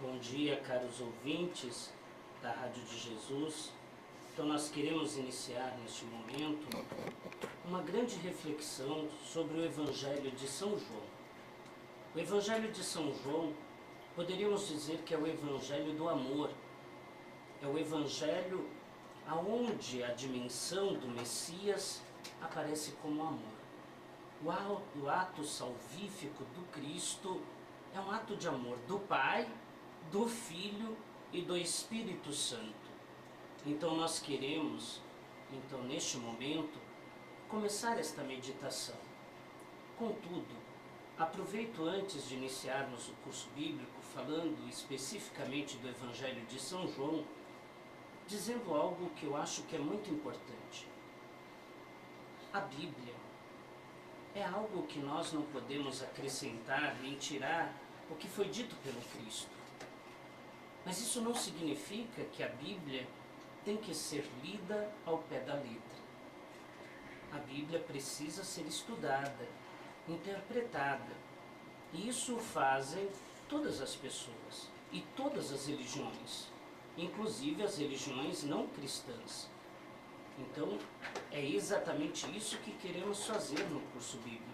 Bom dia, caros ouvintes da Rádio de Jesus. Então nós queremos iniciar neste momento uma grande reflexão sobre o Evangelho de São João. O Evangelho de São João, poderíamos dizer que é o Evangelho do amor. É o Evangelho aonde a dimensão do Messias aparece como amor. O ato salvífico do Cristo é um ato de amor do Pai, do Filho e do Espírito Santo. Então nós queremos, neste momento, começar esta meditação. Contudo, aproveito antes de iniciarmos o curso bíblico, falando especificamente do Evangelho de São João, dizendo algo que eu acho que é muito importante. A Bíblia é algo que nós não podemos acrescentar nem tirar o que foi dito pelo Cristo. Mas isso não significa que a Bíblia tem que ser lida ao pé da letra. A Bíblia precisa ser estudada, interpretada. E isso fazem todas as pessoas e todas as religiões, inclusive as religiões não cristãs. Então, é exatamente isso que queremos fazer no curso bíblico.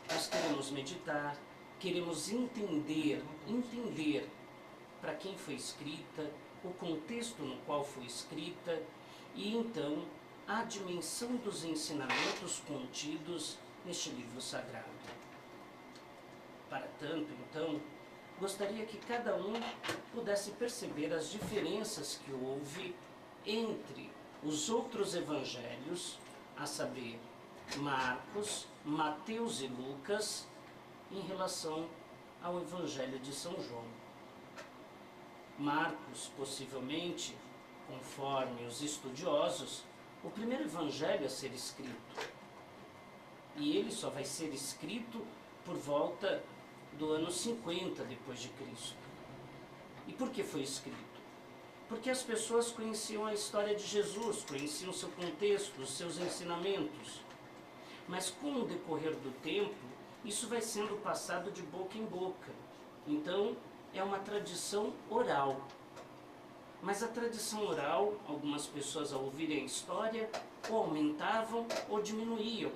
Nós queremos meditar, queremos entender para quem foi escrita, o contexto no qual foi escrita e então a dimensão dos ensinamentos contidos neste livro sagrado. Para tanto, então, gostaria que cada um pudesse perceber as diferenças que houve entre os outros evangelhos, a saber, Marcos, Mateus e Lucas, em relação ao Evangelho de São João. Marcos, possivelmente, conforme os estudiosos, o primeiro evangelho a ser escrito. E ele só vai ser escrito por volta do ano 50 depois de Cristo. E por que foi escrito? Porque as pessoas conheciam a história de Jesus, conheciam seu contexto, os seus ensinamentos. Mas com o decorrer do tempo, isso vai sendo passado de boca em boca. Então, é uma tradição oral. Mas a tradição oral, algumas pessoas ao ouvirem a história, ou aumentavam ou diminuíam.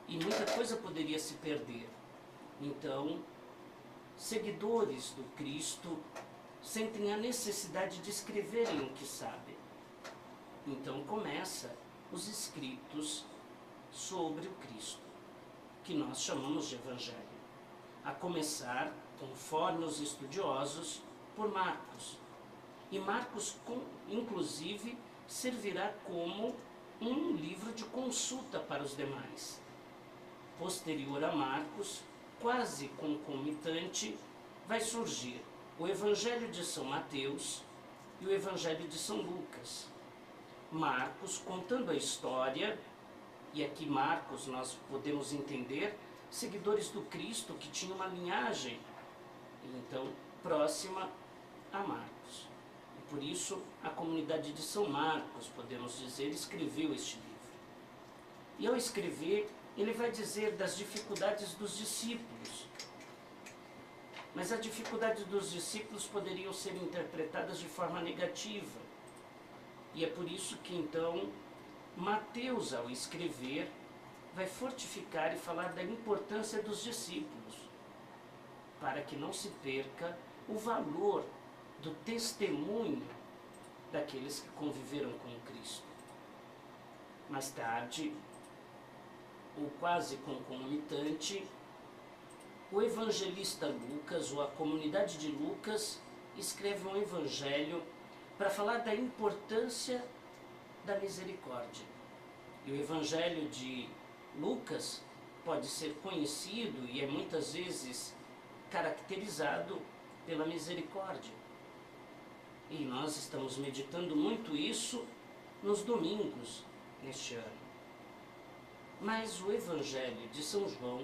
E muita coisa poderia se perder. Então, seguidores do Cristo sentem a necessidade de escreverem o que sabem. Então começa os escritos sobre o Cristo, que nós chamamos de Evangelho. A começar, conforme os estudiosos, por Marcos. E Marcos, inclusive, servirá como um livro de consulta para os demais. Posterior a Marcos, quase concomitante, vai surgir o Evangelho de São Mateus e o Evangelho de São Lucas. Marcos contando a história, e aqui Marcos nós podemos entender seguidores do Cristo que tinham uma linhagem, então, próxima a Marcos. E por isso a comunidade de São Marcos, podemos dizer, escreveu este livro. E ao escrever, ele vai dizer das dificuldades dos discípulos. Mas as dificuldades dos discípulos poderiam ser interpretadas de forma negativa. E é por isso que então Mateus, ao escrever, vai fortificar e falar da importância dos discípulos, para que não se perca o valor do testemunho daqueles que conviveram com o Cristo. Mais tarde, ou quase concomitante, o evangelista Lucas, ou a comunidade de Lucas, escreve um evangelho para falar da importância da misericórdia. E o evangelho de Lucas pode ser conhecido e é muitas vezes caracterizado pela misericórdia. E nós estamos meditando muito isso nos domingos neste ano. Mas o Evangelho de São João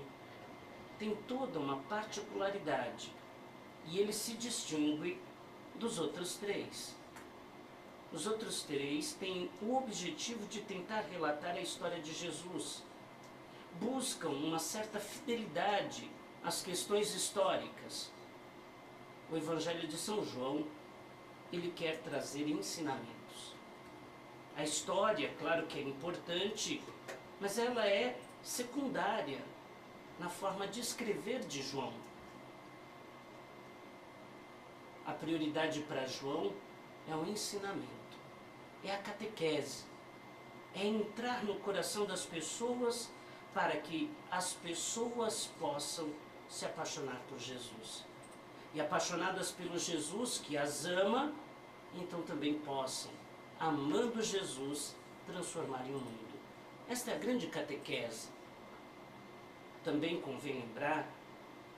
tem toda uma particularidade e ele se distingue dos outros três. Os outros três têm o objetivo de tentar relatar a história de Jesus. Buscam uma certa fidelidade às questões históricas. o Evangelho de São João, ele quer trazer ensinamentos. A história, claro que é importante, mas ela é secundária na forma de escrever de João. A prioridade para João é o ensinamento, é a catequese, é entrar no coração das pessoas para que as pessoas possam se apaixonar por Jesus. E apaixonadas pelo Jesus que as ama, então também possam, amando Jesus, transformarem o mundo. Esta é a grande catequese. Também convém lembrar,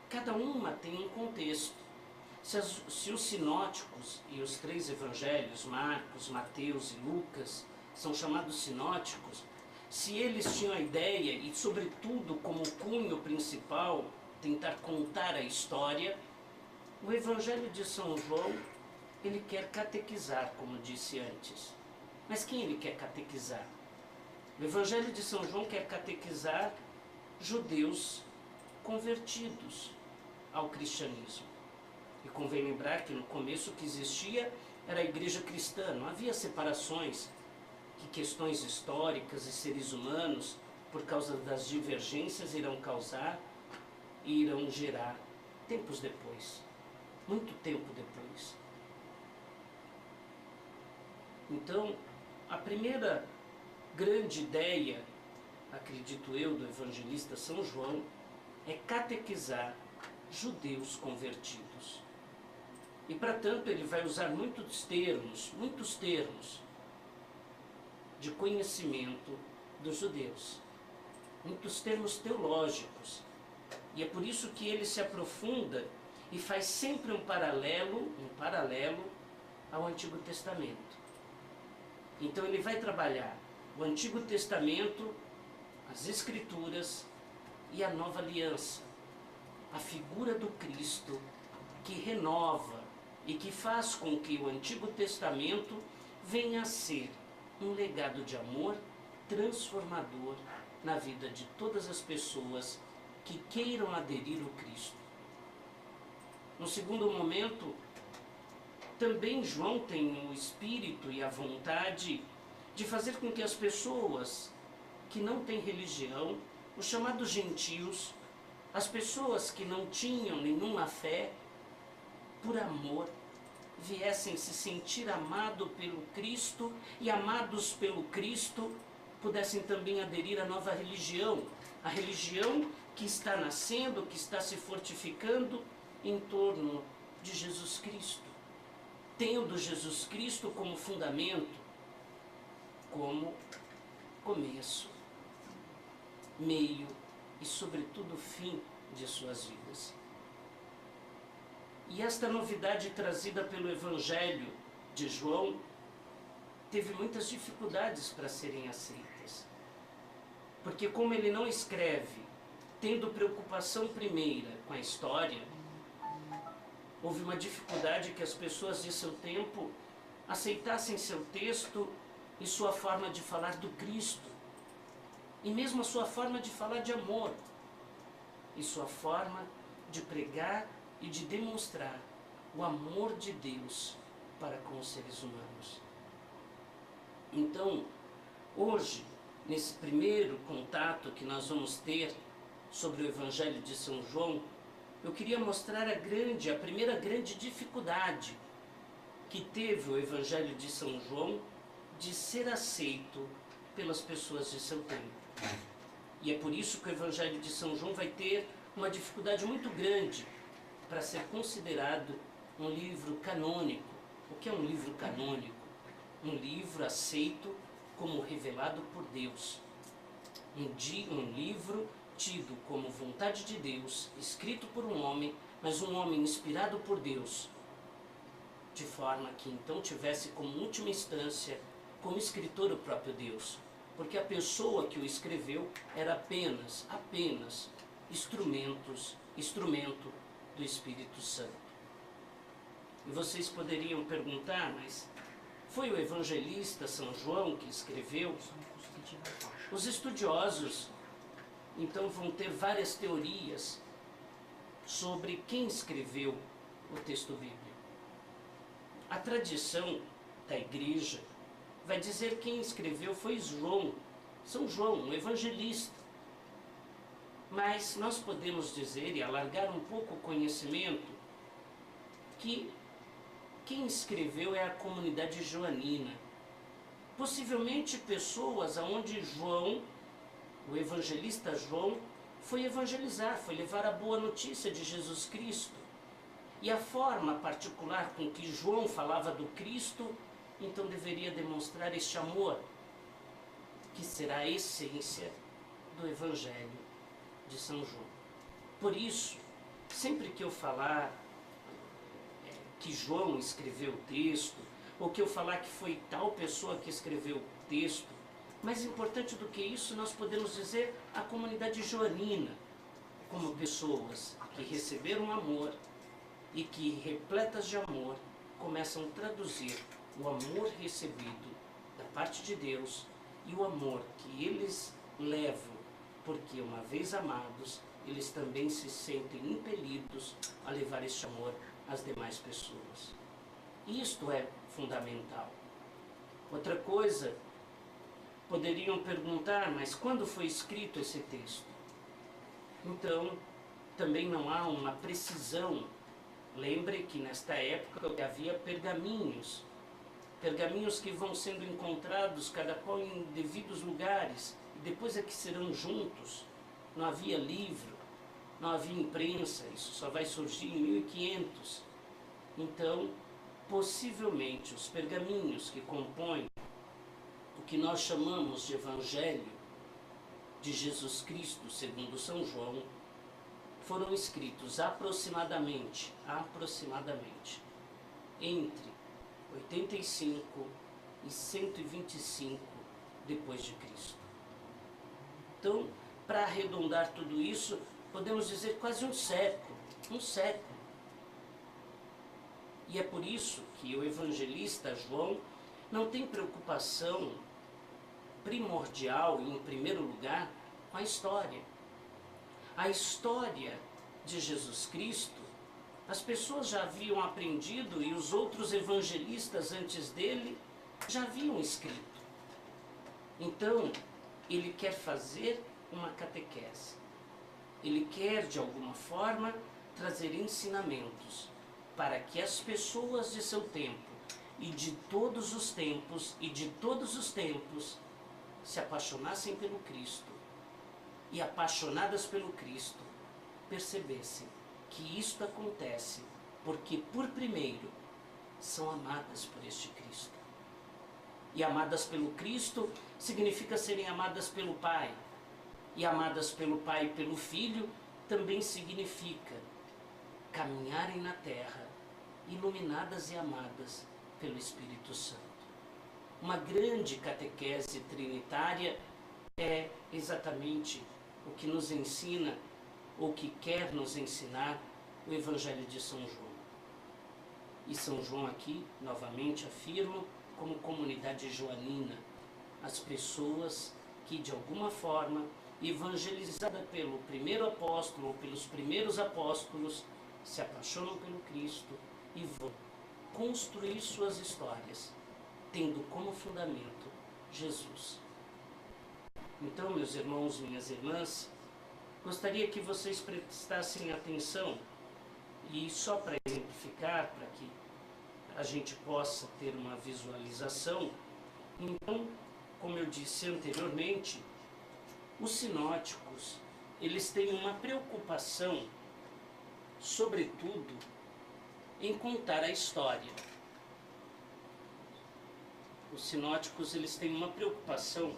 cada uma tem um contexto. Se os sinóticos e os 3 evangelhos, Marcos, Mateus e Lucas, são chamados sinóticos, se eles tinham a ideia, e sobretudo como cunho principal, tentar contar a história, o Evangelho de São João, ele quer catequizar, como disse antes. Mas quem ele quer catequizar? O Evangelho de São João quer catequizar judeus convertidos ao cristianismo. E convém lembrar que no começo o que existia era a igreja cristã, não havia separações que questões históricas e seres humanos, por causa das divergências, irão causar e irão gerar tempos depois, muito tempo depois. Então, a primeira grande ideia, acredito eu, do evangelista São João, é catequizar judeus convertidos. E, para tanto, ele vai usar muitos termos de conhecimento dos judeus, muitos termos teológicos. E é por isso que ele se aprofunda e faz sempre um paralelo ao Antigo Testamento. Então ele vai trabalhar o Antigo Testamento, as Escrituras e a Nova Aliança, a figura do Cristo que renova e que faz com que o Antigo Testamento venha a ser um legado de amor transformador na vida de todas as pessoas que queiram aderir ao Cristo. No segundo momento, também João tem o espírito e a vontade de fazer com que as pessoas que não têm religião, os chamados gentios, as pessoas que não tinham nenhuma fé, por amor, viessem se sentir amados pelo Cristo e amados pelo Cristo, pudessem também aderir à nova religião, a religião que está nascendo, que está se fortificando em torno de Jesus Cristo, tendo Jesus Cristo como fundamento, como começo, meio e, sobretudo, fim de suas vidas. E esta novidade trazida pelo Evangelho de João teve muitas dificuldades para serem aceitas. Porque como ele não escreve tendo preocupação primeira com a história, houve uma dificuldade que as pessoas de seu tempo aceitassem seu texto e sua forma de falar do Cristo, e mesmo a sua forma de falar de amor, e sua forma de pregar e de demonstrar o amor de Deus para com os seres humanos. Então, hoje, nesse primeiro contato que nós vamos ter sobre o Evangelho de São João, eu queria mostrar a primeira grande dificuldade que teve o Evangelho de São João de ser aceito pelas pessoas de seu tempo. E é por isso que o Evangelho de São João vai ter uma dificuldade muito grande para ser considerado um livro canônico. O que é um livro canônico? Um livro aceito como revelado por Deus. Um livro tido como vontade de Deus, escrito por um homem, mas um homem inspirado por Deus, de forma que então tivesse como última instância, como escritor, o próprio Deus. Porque a pessoa que o escreveu era apenas instrumento do Espírito Santo. E vocês poderiam perguntar, mas foi o evangelista São João que escreveu? Os estudiosos, então, vão ter várias teorias sobre quem escreveu o texto bíblico. A tradição da igreja vai dizer que quem escreveu foi João, São João, um evangelista. Mas nós podemos dizer, e alargar um pouco o conhecimento, que quem escreveu é a comunidade joanina. Possivelmente pessoas aonde João, o evangelista João, foi evangelizar, foi levar a boa notícia de Jesus Cristo. E a forma particular com que João falava do Cristo, então deveria demonstrar este amor, que será a essência do Evangelho de São João. Por isso, sempre que eu falar que João escreveu o texto, ou que eu falar que foi tal pessoa que escreveu o texto, mais importante do que isso, nós podemos dizer a comunidade joanina, como pessoas que receberam amor e que, repletas de amor, começam a traduzir o amor recebido da parte de Deus e o amor que eles levam, porque uma vez amados, eles também se sentem impelidos a levar este amor às demais pessoas. Isto é fundamental. Outra coisa, poderiam perguntar, mas quando foi escrito esse texto? Então, também não há uma precisão. Lembre que nesta época havia pergaminhos que vão sendo encontrados, cada qual em devidos lugares, e depois é que serão juntos. Não havia livro, não havia imprensa, isso só vai surgir em 1500. Então, possivelmente, os pergaminhos que compõem o que nós chamamos de Evangelho de Jesus Cristo, segundo São João, foram escritos aproximadamente, entre 85 e 125 depois de Cristo. Então, para arredondar tudo isso, podemos dizer quase um século. E é por isso que o evangelista João não tem preocupação primordial e em primeiro lugar com a história. A história de Jesus Cristo, as pessoas já haviam aprendido e os outros evangelistas antes dele já haviam escrito. Então, ele quer fazer uma catequese. Ele quer, de alguma forma, trazer ensinamentos para que as pessoas de seu tempo e de todos os tempos se apaixonassem pelo Cristo e, apaixonadas pelo Cristo, percebessem que isto acontece porque, por primeiro, são amadas por este Cristo. E amadas pelo Cristo significa serem amadas pelo Pai. E amadas pelo Pai e pelo Filho também significa caminharem na terra, iluminadas e amadas pelo Espírito Santo. Uma grande catequese trinitária é exatamente o que nos ensina, ou que quer nos ensinar, o Evangelho de São João. E São João aqui, novamente afirmo, como comunidade joanina, as pessoas que de alguma forma, evangelizada pelo primeiro apóstolo ou pelos primeiros apóstolos, se apaixonam pelo Cristo e vão construir suas histórias, tendo como fundamento Jesus. Então, meus irmãos, minhas irmãs, gostaria que vocês prestassem atenção, e só para exemplificar, para que a gente possa ter uma visualização. Então, como eu disse anteriormente, os sinóticos, eles têm uma preocupação, sobretudo, em contar a história. Os sinóticos, eles têm uma preocupação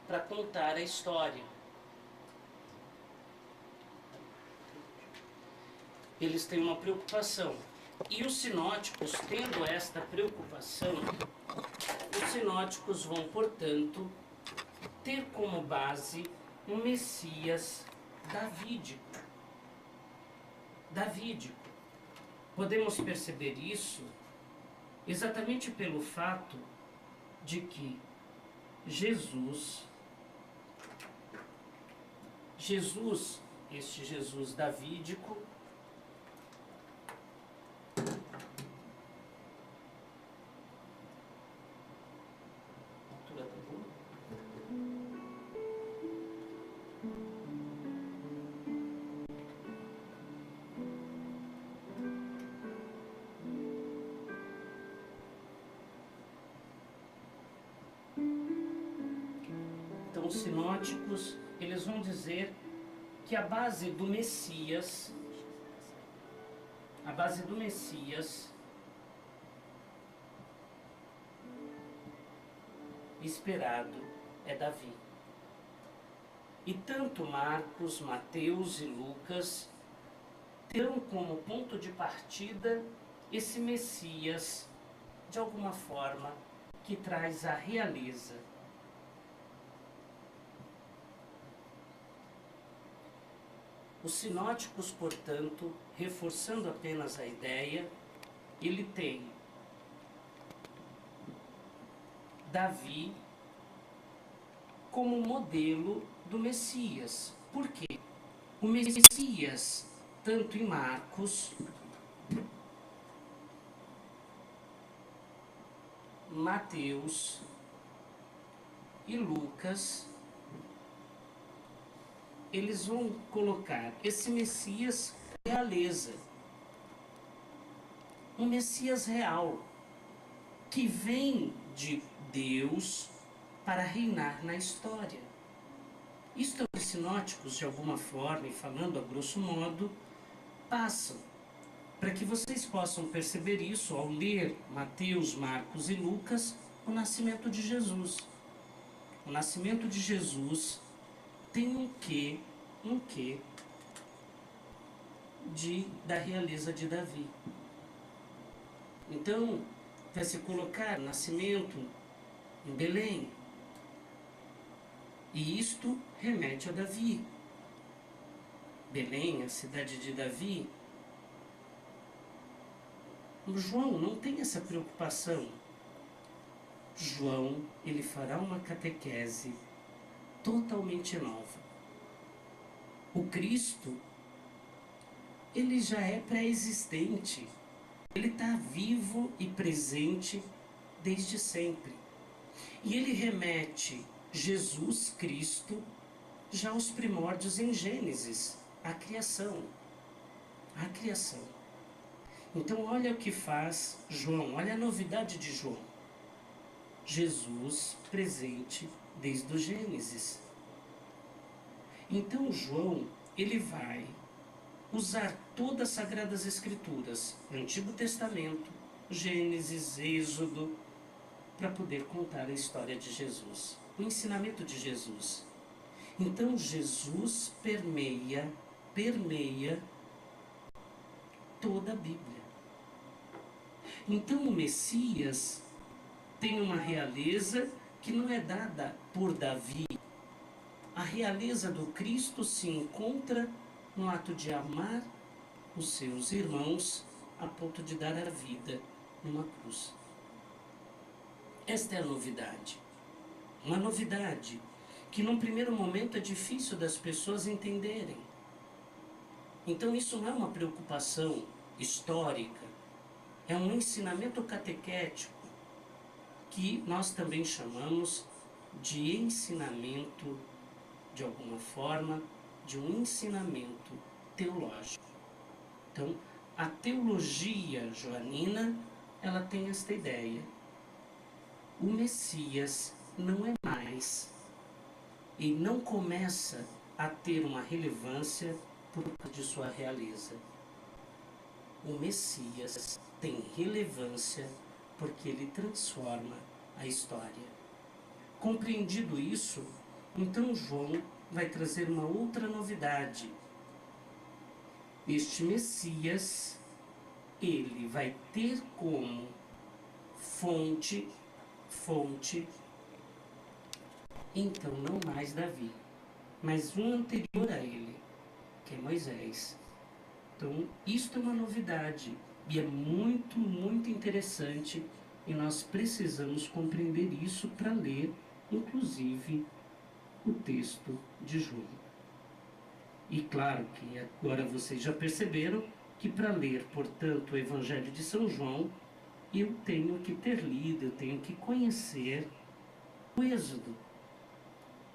para contar a história. Eles têm uma preocupação. E os sinóticos, tendo esta preocupação, os sinóticos vão, portanto, ter como base um Messias davídico. Podemos perceber isso exatamente pelo fato de que Jesus, este Jesus davídico, Então, os sinóticos, eles vão dizer que a base do Messias esperado é Davi. E tanto Marcos, Mateus e Lucas terão como ponto de partida esse Messias, de alguma forma, que traz a realeza. Os sinóticos, portanto, reforçando apenas a ideia, ele tem Davi como modelo do Messias. Por quê? O Messias, tanto em Marcos, Mateus e Lucas, eles vão colocar esse Messias realeza, um Messias real, que vem de Deus para reinar na história. Isto os sinóticos, de alguma forma, e falando a grosso modo, passam, para que vocês possam perceber isso ao ler Mateus, Marcos e Lucas, o nascimento de Jesus. O nascimento de Jesus tem um quê da realeza de Davi. Então, vai se colocar nascimento em Belém. E isto remete a Davi. Belém, a cidade de Davi. O João não tem essa preocupação. João, ele fará uma catequese totalmente nova. O Cristo, ele já é pré-existente. Ele está vivo e presente desde sempre. E ele remete Jesus Cristo já aos primórdios em Gênesis, a criação. A criação. Então olha o que faz João, olha a novidade de João. Jesus presente desde o Gênesis. Então João, ele vai usar todas as Sagradas Escrituras, Antigo Testamento, Gênesis, Êxodo, para poder contar a história de Jesus, o ensinamento de Jesus. Então Jesus permeia toda a Bíblia. Então o Messias tem uma realeza que não é dada por Davi. A realeza do Cristo se encontra no ato de amar os seus irmãos a ponto de dar a vida numa cruz. Esta é a novidade. Uma novidade que num primeiro momento é difícil das pessoas entenderem. Então isso não é uma preocupação histórica, é um ensinamento catequético que nós também chamamos de ensinamento, de alguma forma, de um ensinamento teológico. Então, a teologia joanina, ela tem esta ideia. O Messias não é mais e não começa a ter uma relevância por causa de sua realeza. O Messias tem relevância porque ele transforma a história. Compreendido isso, então João vai trazer uma outra novidade. Este Messias, ele vai ter como fonte, então não mais Davi, mas um anterior a ele, que é Moisés. Então, isto é uma novidade e é muito, muito interessante e nós precisamos compreender isso para ler, inclusive, o texto de João. E claro que agora vocês já perceberam que para ler, portanto, o Evangelho de São João, eu tenho que ter lido, eu tenho que conhecer o Êxodo.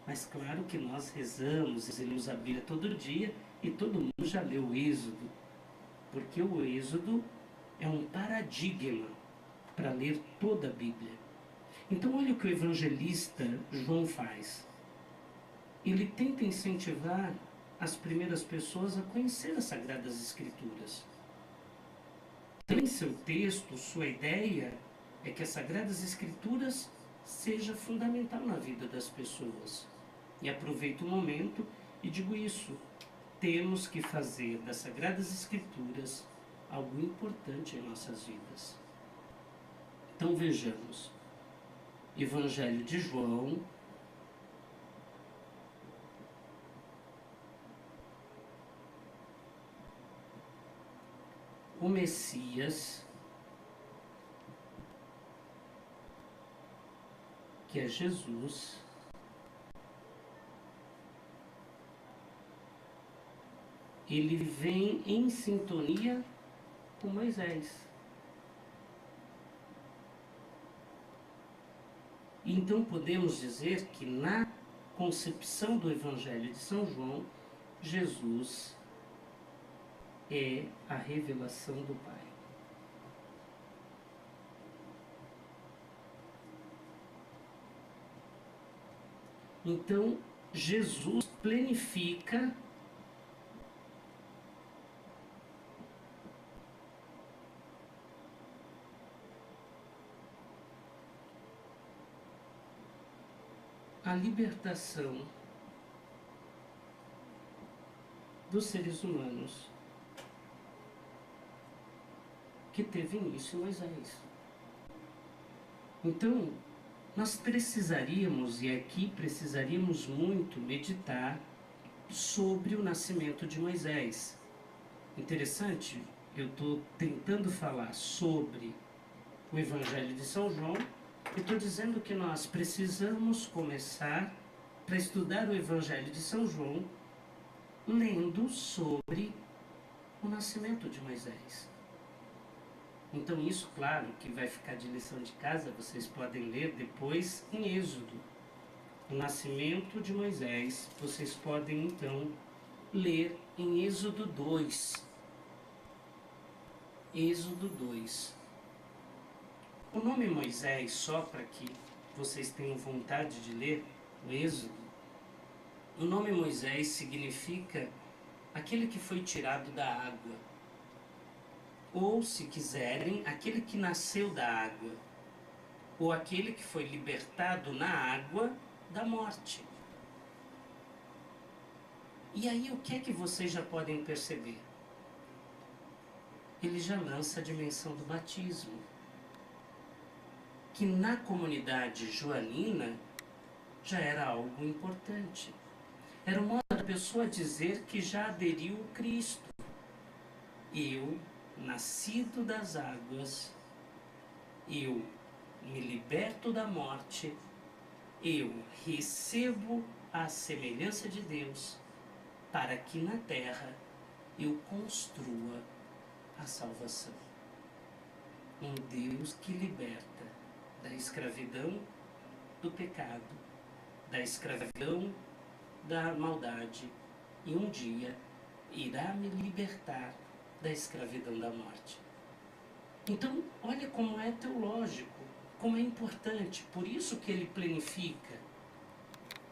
Mas claro que nós rezamos, lemos a Bíblia todo dia e todo mundo já leu o Êxodo, porque o Êxodo é um paradigma para ler toda a Bíblia. Então olha o que o evangelista João faz. ele tenta incentivar as primeiras pessoas a conhecer as Sagradas Escrituras. Então, em seu texto, sua ideia é que as Sagradas Escrituras seja fundamental na vida das pessoas. E aproveito o momento e digo isso: temos que fazer das Sagradas Escrituras algo importante em nossas vidas. Então vejamos, Evangelho de João, o Messias, que é Jesus, ele vem em sintonia com Moisés. Então podemos dizer que na concepção do Evangelho de São João, Jesus é a revelação do Pai. Então, Jesus planifica a libertação dos seres humanos que teve início em Moisés. Então, nós precisaríamos, e aqui precisaríamos muito, meditar sobre o nascimento de Moisés. Interessante, eu estou tentando falar sobre o Evangelho de São João e estou dizendo que nós precisamos começar para estudar o Evangelho de São João lendo sobre o nascimento de Moisés. Então isso, claro, que vai ficar de lição de casa, vocês podem ler depois em Êxodo. O nascimento de Moisés, vocês podem então ler em Êxodo 2. Êxodo 2. O nome Moisés, só para que vocês tenham vontade de ler o Êxodo, o nome Moisés significa aquele que foi tirado da água. Ou, se quiserem, aquele que nasceu da água, ou aquele que foi libertado na água da morte. E aí o que é que vocês já podem perceber? Ele já lança a dimensão do batismo, que na comunidade joanina já era algo importante. Era uma modo da pessoa dizer que já aderiu a Cristo. Eu, nascido das águas, eu me liberto da morte, eu recebo a semelhança de Deus, para que na terra eu construa a salvação. Um Deus que liberta da escravidão do pecado, da escravidão da maldade, e um dia irá me libertar da escravidão da morte. Então, olha como é teológico, como é importante. Por isso que ele planifica.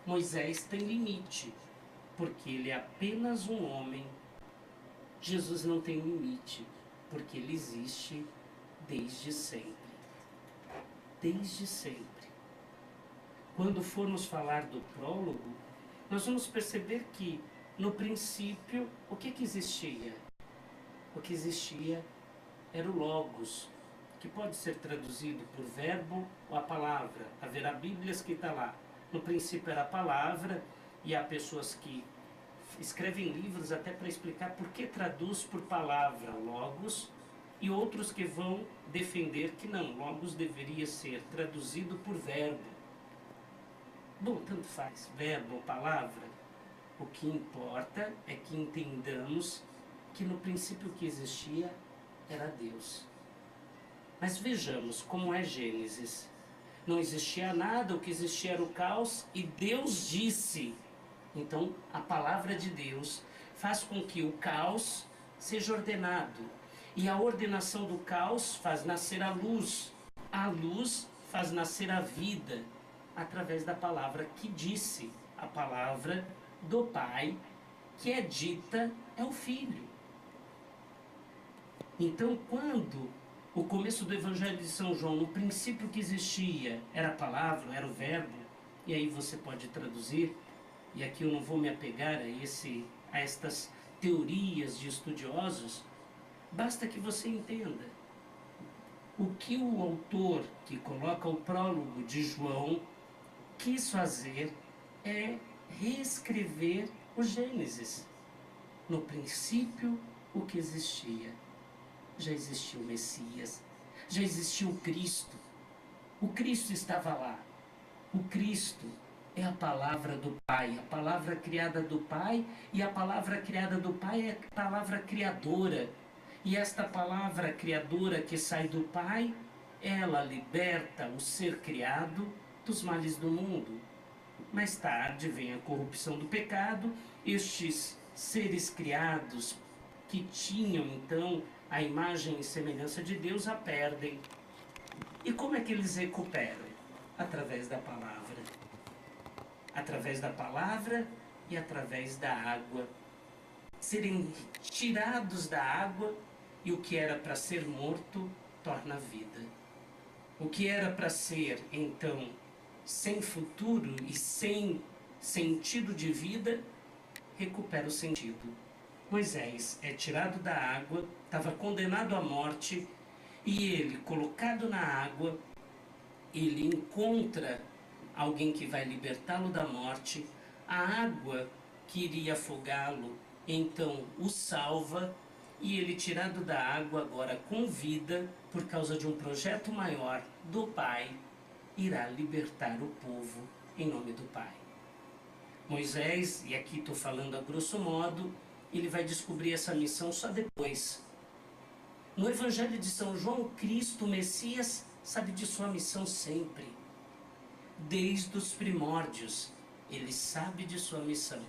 Moisés tem limite, porque ele é apenas um homem. Jesus não tem limite, porque ele existe desde sempre. Desde sempre. Quando formos falar do prólogo, nós vamos perceber que, no princípio, o que existia? O que existia era o Logos, que pode ser traduzido por verbo ou a palavra. Haverá Bíblias que está lá. No princípio era a palavra, e há pessoas que escrevem livros até para explicar por que traduz por palavra Logos, e outros que vão defender que não, Logos deveria ser traduzido por verbo. Bom, tanto faz, verbo ou palavra. O que importa é que entendamos que no princípio que existia era Deus. Mas vejamos como é Gênesis. Não existia nada, o que existia era o caos, e Deus disse. Então, a palavra de Deus faz com que o caos seja ordenado. E a ordenação do caos faz nascer a luz. A luz faz nascer a vida, através da palavra que disse. a palavra do Pai, que é dita é o Filho. Então, quando o começo do Evangelho de São João, no princípio que existia, era a palavra, era o verbo, e aí você pode traduzir, e aqui eu não vou me apegar a estas teorias de estudiosos, basta que você entenda. O que o autor, que coloca o prólogo de João, quis fazer é reescrever o Gênesis. No princípio, o que existia. Já existia o Messias, já existia o Cristo. O Cristo estava lá. O Cristo é a palavra do Pai, a palavra criada do Pai, e a palavra criada do Pai é a palavra criadora. E esta palavra criadora que sai do Pai, ela liberta o ser criado dos males do mundo. Mais tarde vem a corrupção do pecado, estes seres criados que tinham então a imagem e semelhança de Deus a perdem. E como é que eles recuperam? Através da palavra. Através da palavra e através da água. Serem tirados da água, e o que era para ser morto torna vida. O que era para ser, então, sem futuro e sem sentido de vida, recupera o sentido. Moisés é tirado da água, estava condenado à morte, e ele, colocado na água, ele encontra alguém que vai libertá-lo da morte. A água que iria afogá-lo, então o salva, e ele, tirado da água, agora com vida, por causa de um projeto maior do Pai, irá libertar o povo em nome do Pai. Moisés, e aqui estou falando a grosso modo, ele vai descobrir essa missão só depois. No Evangelho de São João, Cristo, o Messias, sabe de sua missão sempre. Desde os primórdios, ele sabe de sua missão.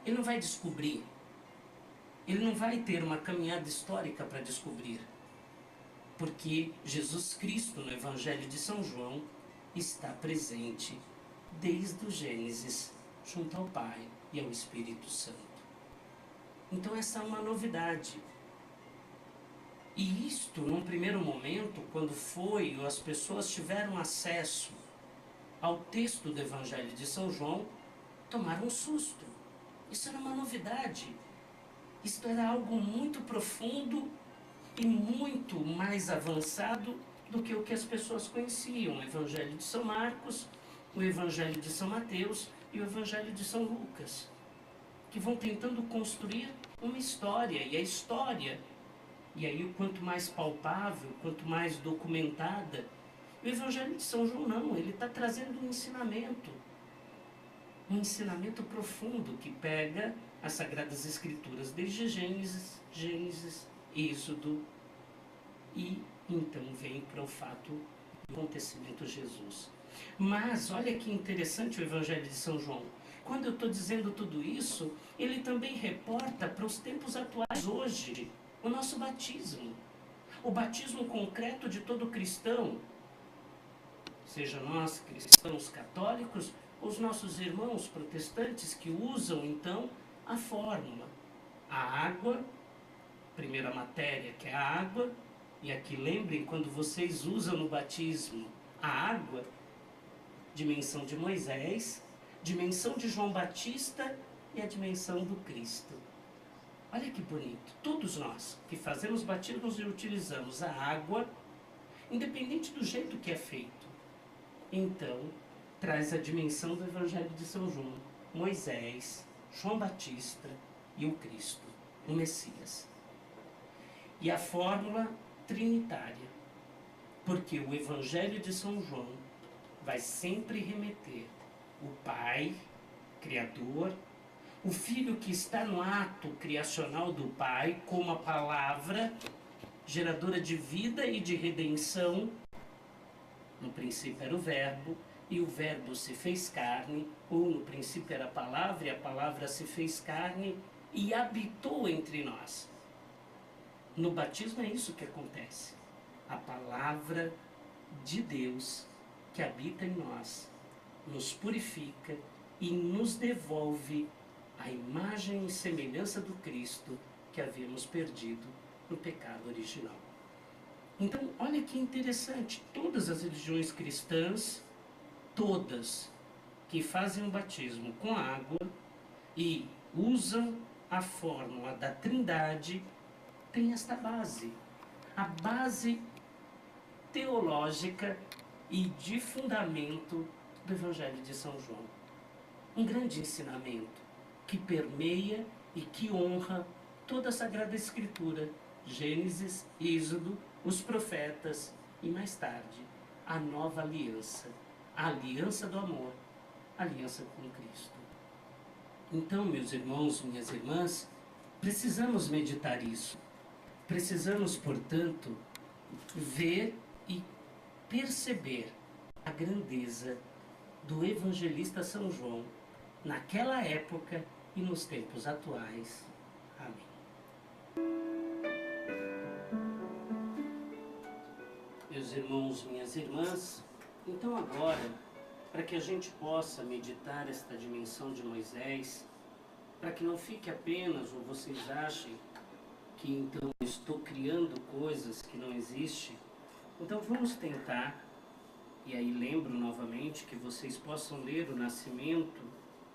Ele não vai descobrir. Ele não vai ter uma caminhada histórica para descobrir. Porque Jesus Cristo, no Evangelho de São João, está presente desde o Gênesis, junto ao Pai e ao Espírito Santo. Então essa é uma novidade. E isto, num primeiro momento, quando as pessoas tiveram acesso ao texto do Evangelho de São João, tomaram um susto. Isso era uma novidade. Isto era algo muito profundo e muito mais avançado do que o que as pessoas conheciam. O Evangelho de São Marcos, o Evangelho de São Mateus e o Evangelho de São Lucas, que vão tentando construir uma história. E a história, e aí quanto mais palpável, quanto mais documentada, o Evangelho de São João não, ele está trazendo um ensinamento profundo que pega as Sagradas Escrituras desde Gênesis, Êxodo, e então vem para o fato do acontecimento Jesus. Mas olha que interessante o Evangelho de São João. Quando eu estou dizendo tudo isso, ele também reporta para os tempos atuais hoje, o nosso batismo. O batismo concreto de todo cristão, seja nós cristãos católicos, ou os nossos irmãos protestantes que usam então a fórmula. A água, primeira matéria que é a água, e aqui lembrem quando vocês usam no batismo a água, dimensão de Moisés, dimensão de João Batista e a dimensão do Cristo. Olha que bonito. Todos nós que fazemos batismos e utilizamos a água, independente do jeito que é feito, então traz a dimensão do Evangelho de São João. Moisés, João Batista e o Cristo, o Messias. E a fórmula trinitária, porque o Evangelho de São João vai sempre remeter o Pai, Criador, o Filho que está no ato criacional do Pai, como a palavra geradora de vida e de redenção. No princípio era o Verbo, e o Verbo se fez carne, ou no princípio era a palavra, e a palavra se fez carne e habitou entre nós. No batismo é isso que acontece. A palavra de Deus que habita em nós nos purifica e nos devolve a imagem e semelhança do Cristo que havíamos perdido no pecado original. Então, olha que interessante, todas as religiões cristãs, todas que fazem o batismo com água e usam a fórmula da Trindade, têm esta base, a base teológica e de fundamento do Evangelho de São João. Um grande ensinamento que permeia e que honra toda a Sagrada Escritura, Gênesis, Êxodo, os profetas e mais tarde a nova aliança, a aliança do amor, a aliança com Cristo. Então, meus irmãos, minhas irmãs, precisamos meditar isso. Precisamos, portanto, ver e perceber a grandeza do evangelista São João naquela época e nos tempos atuais. Amém. Meus irmãos, minhas irmãs, então agora, para que a gente possa meditar esta dimensão de Moisés, para que não fique apenas, ou vocês achem que então estou criando coisas que não existem, então vamos tentar, e aí lembro novamente que vocês possam ler o nascimento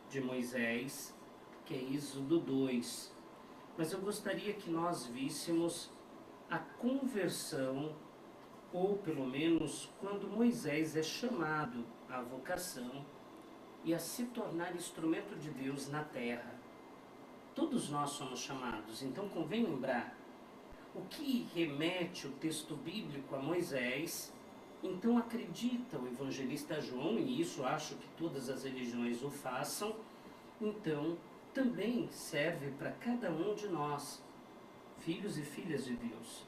de Moisés, que é Êxodo 2. Mas eu gostaria que nós víssemos a conversão, ou pelo menos quando Moisés é chamado à vocação e a se tornar instrumento de Deus na terra. Todos nós somos chamados, então convém lembrar o que remete o texto bíblico a Moisés. Então acredita o evangelista João, e isso acho que todas as religiões o façam, então também serve para cada um de nós, filhos e filhas de Deus.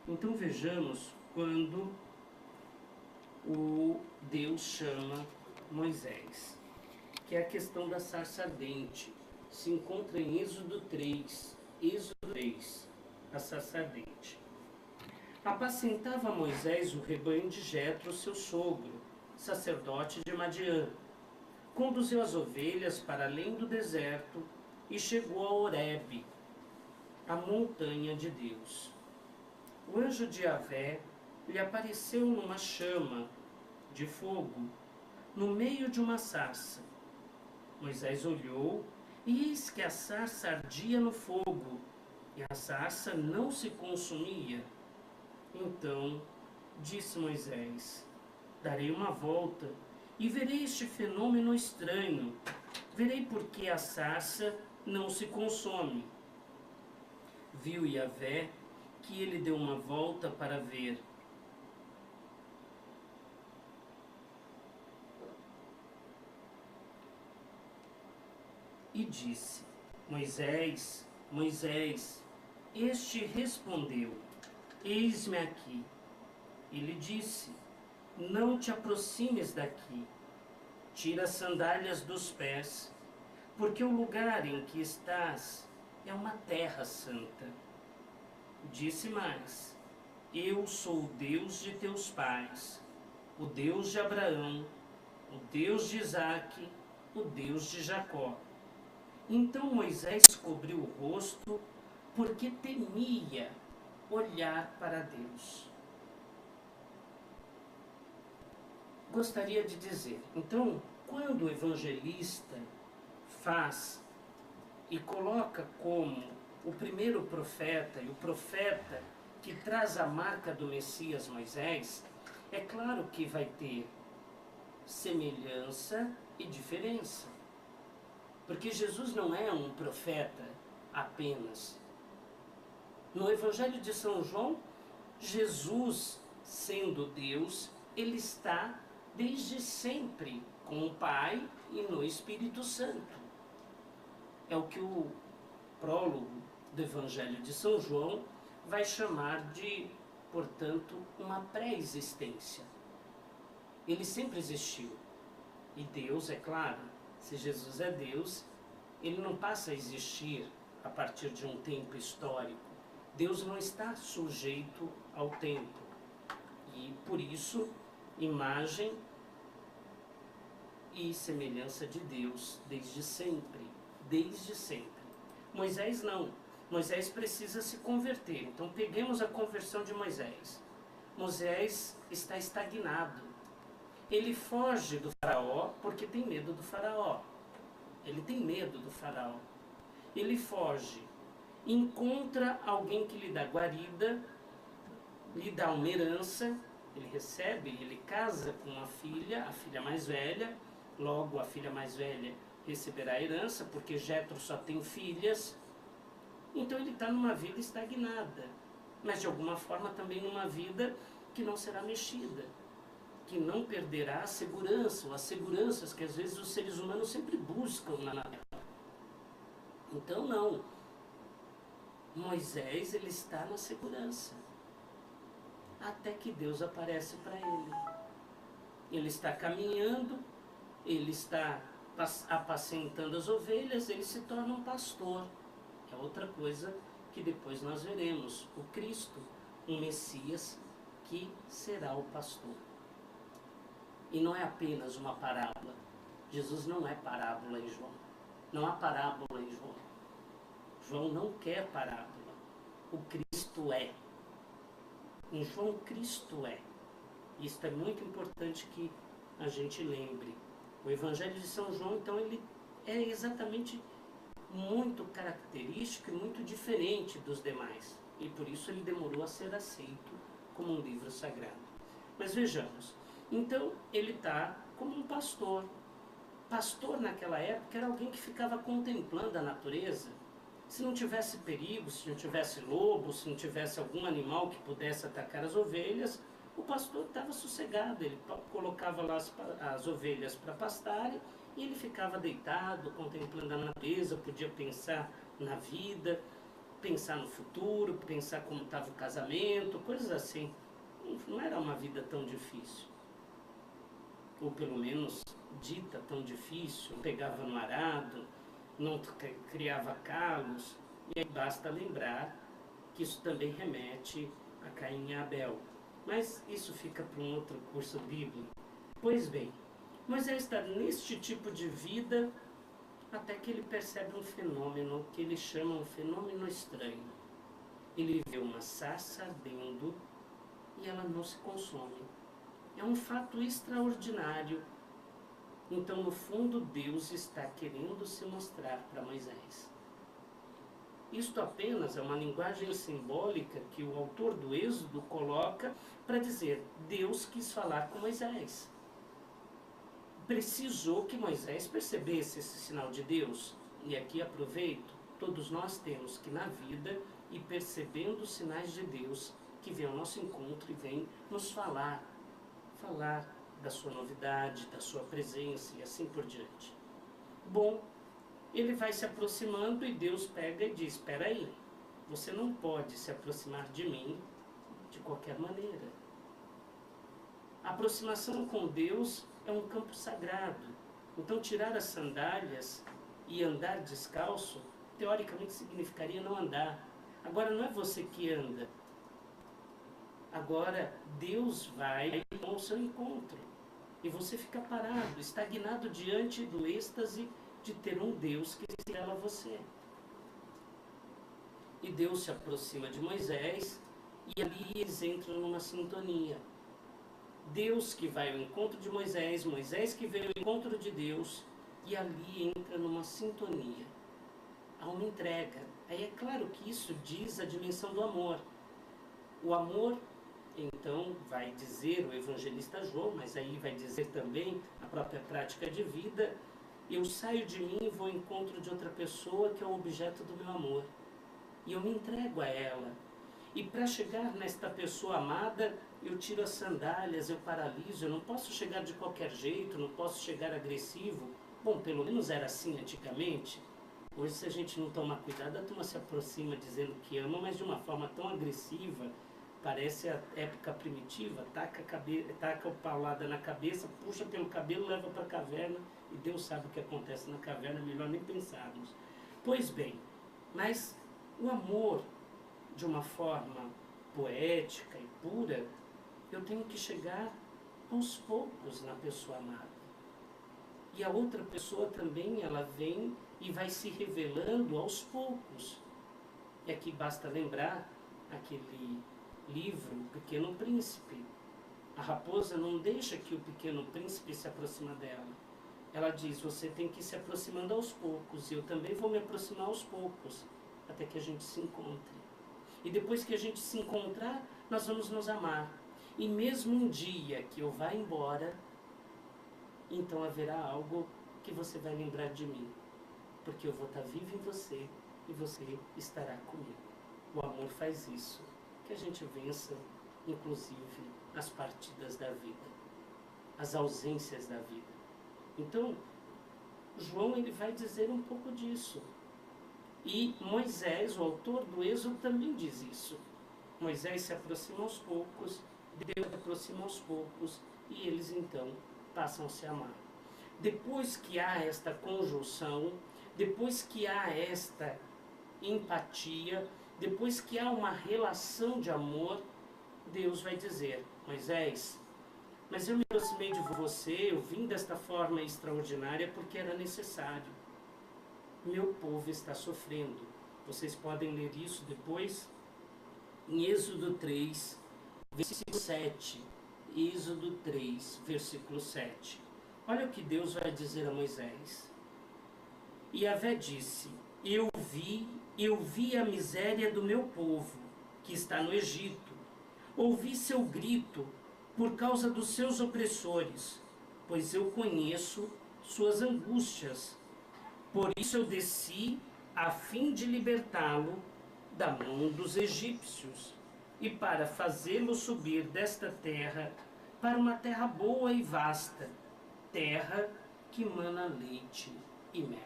Então vejamos quando o Deus chama Moisés, que é a questão da sarça ardente. Se encontra em Êxodo 3, a sarça ardente. Apacentava Moisés o rebanho de Jetro, seu sogro, sacerdote de Madiã. Conduziu as ovelhas para além do deserto e chegou a Horebe, a montanha de Deus. O anjo de Yahvé lhe apareceu numa chama de fogo, no meio de uma sarça. Moisés olhou, e eis que a sarça ardia no fogo, e a sarça não se consumia. Então disse Moisés: darei uma volta e verei este fenômeno estranho. Verei por que a sarça não se consome. Viu Yahvé que ele deu uma volta para ver. E disse: Moisés, Moisés. Este respondeu: eis-me aqui. Ele disse: não te aproximes daqui. Tira as sandálias dos pés, porque o lugar em que estás é uma terra santa. Disse mais: eu sou o Deus de teus pais, o Deus de Abraão, o Deus de Isaque, o Deus de Jacó. Então Moisés cobriu o rosto, porque temia olhar para Deus. Gostaria de dizer, então, quando o evangelista faz e coloca como o primeiro profeta e o profeta que traz a marca do Messias Moisés, é claro que vai ter semelhança e diferença. Porque Jesus não é um profeta apenas. No Evangelho de São João, Jesus, sendo Deus, ele está desde sempre com o Pai e no Espírito Santo. É o que o prólogo do Evangelho de São João vai chamar de, portanto, uma pré-existência. Ele sempre existiu. E Deus, é claro, se Jesus é Deus, ele não passa a existir a partir de um tempo histórico. Deus não está sujeito ao tempo. E, por isso, imagem e semelhança de Deus desde sempre. Desde sempre. Moisés não. Moisés precisa se converter. Então peguemos a conversão de Moisés. Moisés está estagnado. Ele foge do faraó porque tem medo do faraó. Ele tem medo do faraó. Ele foge. Encontra alguém que lhe dá guarida, lhe dá uma herança, ele recebe, ele casa com a filha mais velha, logo a filha mais velha receberá a herança, porque Jétro só tem filhas. Então ele está numa vida estagnada, mas de alguma forma também numa vida que não será mexida, que não perderá a segurança, ou as seguranças que às vezes os seres humanos sempre buscam na terra. Então não, Moisés ele está na segurança, até que Deus aparece para ele. Ele está caminhando, ele está apacentando as ovelhas, ele se torna um pastor. É outra coisa que depois nós veremos. O Cristo, um Messias que será o pastor. E não é apenas uma parábola. Jesus não é parábola em João. Não há parábola em João. João não quer parábola. O Cristo é. Em João, Cristo é. Isso é muito importante que a gente lembre. O Evangelho de São João, então, ele é exatamente muito característico e muito diferente dos demais. E por isso ele demorou a ser aceito como um livro sagrado. Mas vejamos. Então, ele está como um pastor. Pastor naquela época era alguém que ficava contemplando a natureza. Se não tivesse perigo, se não tivesse lobo, se não tivesse algum animal que pudesse atacar as ovelhas, o pastor estava sossegado, ele colocava lá as ovelhas para pastarem e ele ficava deitado, contemplando a natureza, podia pensar na vida, pensar no futuro, pensar como estava o casamento, coisas assim. Não era uma vida tão difícil, ou pelo menos dita tão difícil, pegava no arado, não criava calos, e aí basta lembrar que isso também remete a Caim e Abel. Mas isso fica para um outro curso bíblico. Pois bem, Moisés está neste tipo de vida até que ele percebe um fenômeno que ele chama um fenômeno estranho. Ele vê uma sarça ardendo e ela não se consome. É um fato extraordinário. Então, no fundo, Deus está querendo se mostrar para Moisés. Isto apenas é uma linguagem simbólica que o autor do Êxodo coloca para dizer: Deus quis falar com Moisés. Precisou que Moisés percebesse esse sinal de Deus. E aqui aproveito, todos nós temos que na vida ir percebendo os sinais de Deus que vem ao nosso encontro e vem nos falar da sua novidade, da sua presença e assim por diante. Bom, ele vai se aproximando e Deus pega e diz: espera aí, você não pode se aproximar de mim de qualquer maneira. A aproximação com Deus é um campo sagrado. Então tirar as sandálias e andar descalço, teoricamente significaria não andar. Agora não é você que anda. Agora Deus vai ao seu encontro. E você fica parado, estagnado diante do êxtase de ter um Deus que se revela a você. E Deus se aproxima de Moisés e ali eles entram numa sintonia. Deus que vai ao encontro de Moisés, Moisés que veio ao encontro de Deus, e ali entra numa sintonia. Há uma entrega. Aí é claro que isso diz a dimensão do amor. O amor, então, vai dizer o evangelista João, mas aí vai dizer também a própria prática de vida: eu saio de mim e vou ao encontro de outra pessoa que é o objeto do meu amor. E eu me entrego a ela. E para chegar nesta pessoa amada, eu tiro as sandálias, eu paraliso, eu não posso chegar de qualquer jeito, não posso chegar agressivo. Bom, pelo menos era assim antigamente. Hoje, se a gente não tomar cuidado, a turma se aproxima dizendo que ama, mas de uma forma tão agressiva, parece a época primitiva, taca o paulada na cabeça, puxa pelo cabelo, leva para a caverna, e Deus sabe o que acontece na caverna, melhor nem pensarmos. Pois bem, mas o amor, de uma forma poética e pura, eu tenho que chegar aos poucos na pessoa amada. E a outra pessoa também, ela vem e vai se revelando aos poucos. E aqui basta lembrar aquele livro, O Pequeno Príncipe. A raposa não deixa que o pequeno príncipe se aproxime dela. Ela diz, você tem que ir se aproximando aos poucos, e eu também vou me aproximar aos poucos, até que a gente se encontre. E depois que a gente se encontrar, nós vamos nos amar. E mesmo um dia que eu vá embora, então haverá algo que você vai lembrar de mim. Porque eu vou estar vivo em você e você estará comigo. O amor faz isso, que a gente vença, inclusive, as partidas da vida, as ausências da vida. Então, João ele vai dizer um pouco disso. E Moisés, o autor do Êxodo, também diz isso. Moisés se aproxima aos poucos, Deus se aproxima aos poucos, e eles então passam a se amar. Depois que há esta conjunção, depois que há esta empatia, depois que há uma relação de amor, Deus vai dizer, Moisés, mas eu me aproximei de você, eu vim desta forma extraordinária porque era necessário. Meu povo está sofrendo. Vocês podem ler isso depois em Êxodo 3, versículo 7. Êxodo 3, versículo 7. Olha o que Deus vai dizer a Moisés. E Yahvé disse, eu vi a miséria do meu povo, que está no Egito. Ouvi seu grito por causa dos seus opressores, pois eu conheço suas angústias. Por isso eu desci a fim de libertá-lo da mão dos egípcios e para fazê-lo subir desta terra para uma terra boa e vasta, terra que mana leite e mel.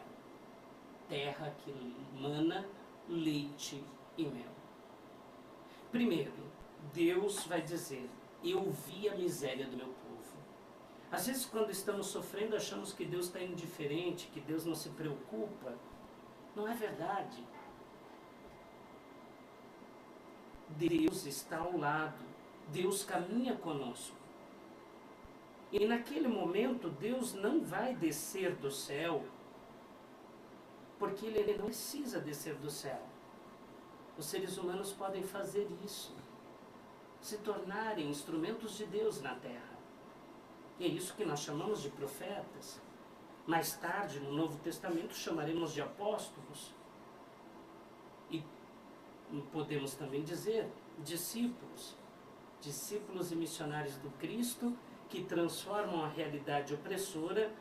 Terra que mana leite e mel. Primeiro, Deus vai dizer, eu vi a miséria do meu povo. Às vezes quando estamos sofrendo achamos que Deus está indiferente, que Deus não se preocupa. Não é verdade. Deus está ao lado, Deus caminha conosco. E naquele momento Deus não vai descer do céu, porque Ele não precisa descer do céu. Os seres humanos podem fazer isso, se tornarem instrumentos de Deus na terra. E é isso que nós chamamos de profetas. Mais tarde, no Novo Testamento, chamaremos de apóstolos. E podemos também dizer discípulos. Discípulos e missionários do Cristo que transformam a realidade opressora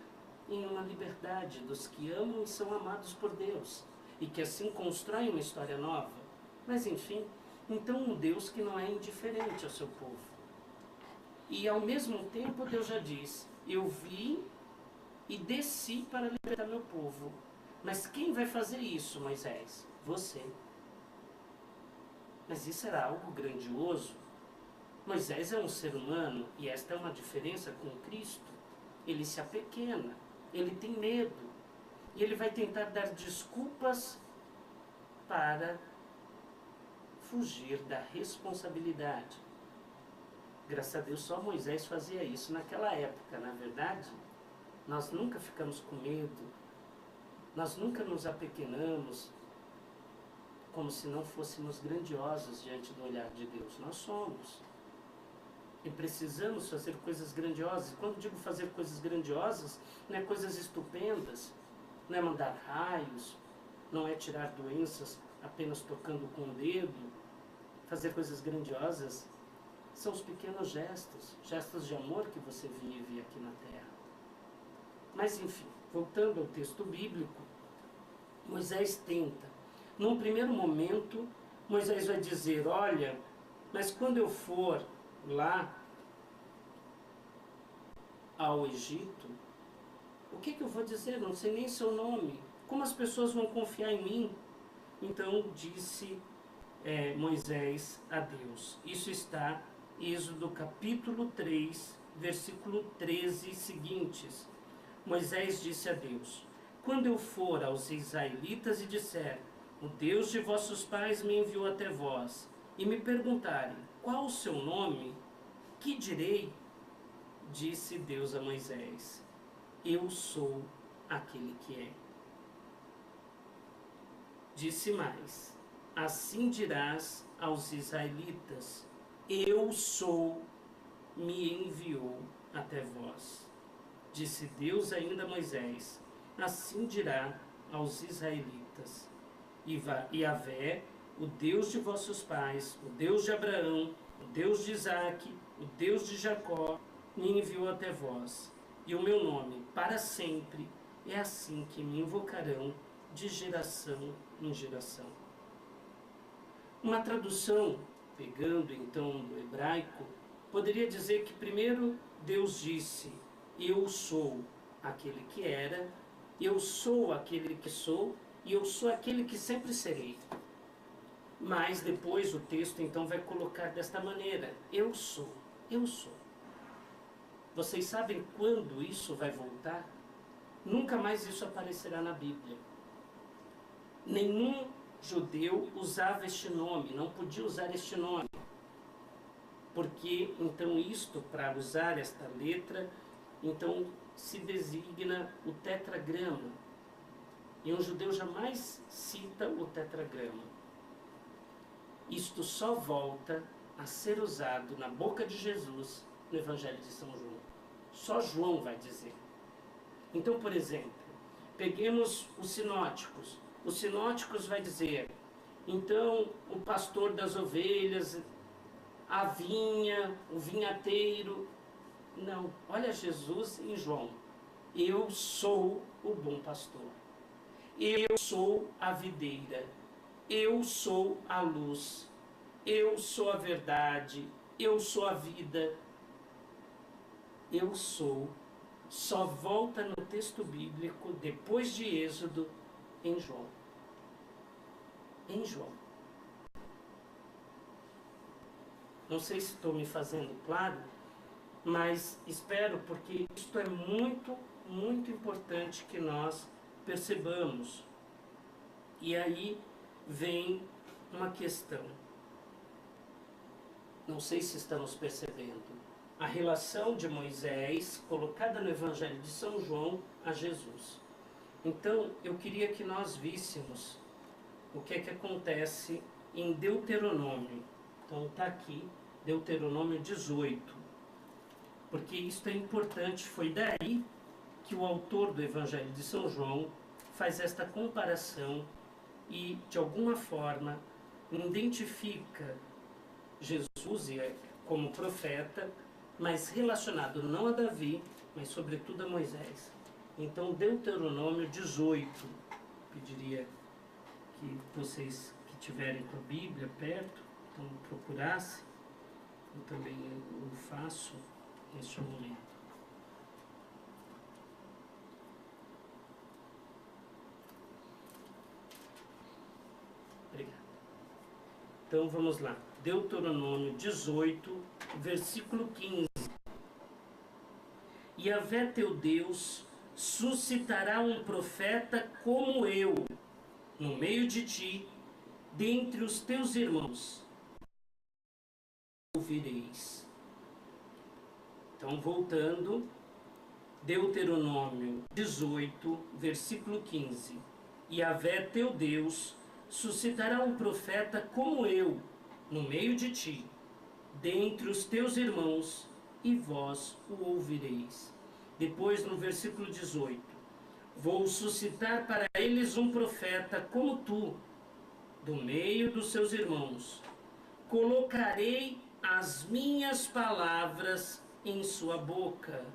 em uma liberdade dos que amam e são amados por Deus. E que assim constroem uma história nova. Mas enfim, então um Deus que não é indiferente ao seu povo. E ao mesmo tempo Deus já diz, eu vim e desci para libertar meu povo. Mas quem vai fazer isso, Moisés? Você. Mas isso era algo grandioso. Moisés é um ser humano e esta é uma diferença com Cristo. Ele se apequena, ele tem medo. E ele vai tentar dar desculpas para fugir da responsabilidade. Graças a Deus só Moisés fazia isso naquela época, na verdade. Nós nunca ficamos com medo, nós nunca nos apequenamos como se não fôssemos grandiosos diante do olhar de Deus. Nós somos. E precisamos fazer coisas grandiosas. Quando digo fazer coisas grandiosas, não é coisas estupendas, não é mandar raios, não é tirar doenças apenas tocando com o dedo. Fazer coisas grandiosas são os pequenos gestos, gestos de amor que você vive aqui na terra. Mas enfim, voltando ao texto bíblico, Moisés tenta. Num primeiro momento, Moisés vai dizer, olha, mas quando eu for lá ao Egito, o que eu vou dizer? Não sei nem seu nome. Como as pessoas vão confiar em mim? Então disse Moisés a Deus. Isso está em Êxodo capítulo 3, versículo 13 seguintes. Moisés disse a Deus, quando eu for aos israelitas e disser, o Deus de vossos pais me enviou até vós, e me perguntarem, qual o seu nome? Que direi? Disse Deus a Moisés, eu sou aquele que é. Disse mais, assim dirás aos israelitas, eu sou, me enviou até vós. Disse Deus ainda a Moisés, assim dirá aos israelitas, Yahvé, o Deus de vossos pais, o Deus de Abraão, o Deus de Isaque, o Deus de Jacó, me enviou até vós. E o meu nome, para sempre, é assim que me invocarão de geração em geração. Uma tradução, pegando então do hebraico, poderia dizer que primeiro Deus disse, eu sou aquele que era, eu sou aquele que sou, e eu sou aquele que sempre serei. Mas depois o texto então vai colocar desta maneira, eu sou, eu sou. Vocês sabem quando isso vai voltar? Nunca mais isso aparecerá na Bíblia. Nenhum judeu usava este nome, não podia usar este nome. Porque então isto, para usar esta letra, então se designa o tetragrama. E um judeu jamais cita o tetragrama. Isto só volta a ser usado na boca de Jesus no Evangelho de São João. Só João vai dizer. Então, por exemplo, peguemos os sinóticos. Os sinóticos vai dizer, então o pastor das ovelhas, a vinha, o vinhateiro. Não, olha Jesus em João. Eu sou o bom pastor. Eu sou a videira. Eu sou a luz. Eu sou a verdade. Eu sou a vida. Eu sou. Só volta no texto bíblico, depois de Êxodo, em João. Em João. Não sei se estou me fazendo claro, mas espero, porque isto é muito, muito importante que nós percebamos. E aí vem uma questão. Não sei se estamos percebendo. A relação de Moisés, colocada no Evangelho de São João, a Jesus. Então, eu queria que nós víssemos o que é que acontece em Deuteronômio. Então, está aqui, Deuteronômio 18. Porque isso é importante, foi daí que o autor do Evangelho de São João faz esta comparação e, de alguma forma, identifica Jesus como profeta, mas relacionado não a Davi, mas sobretudo a Moisés. Então, Deuteronômio 18, pediria que vocês que tiverem com a Bíblia perto, então procurassem, eu também o faço neste momento. Obrigado. Então vamos lá, Deuteronômio 18, versículo 15. Yahvé teu Deus suscitará um profeta como eu, no meio de ti, dentre os teus irmãos, ouvireis. Então, voltando, Deuteronômio 18, versículo 15. Yahvé teu Deus suscitará um profeta como eu, no meio de ti, dentre os teus irmãos, e vós o ouvireis. Depois, no versículo 18, vou suscitar para eles um profeta como tu, do meio dos seus irmãos. Colocarei as minhas palavras em sua boca,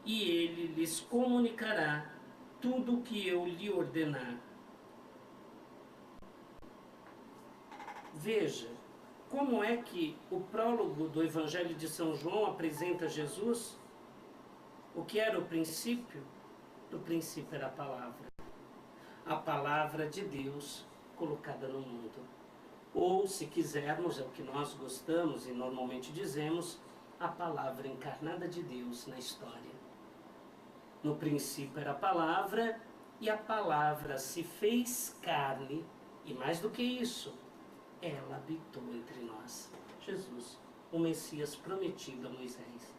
e ele lhes comunicará tudo o que eu lhe ordenar. Veja, como é que o prólogo do Evangelho de São João apresenta Jesus? O que era o princípio? Do princípio era a palavra. A palavra de Deus colocada no mundo. Ou, se quisermos, é o que nós gostamos e normalmente dizemos, a palavra encarnada de Deus na história. No princípio era a palavra, e a palavra se fez carne, e mais do que isso, ela habitou entre nós. Jesus, o Messias prometido a Moisés.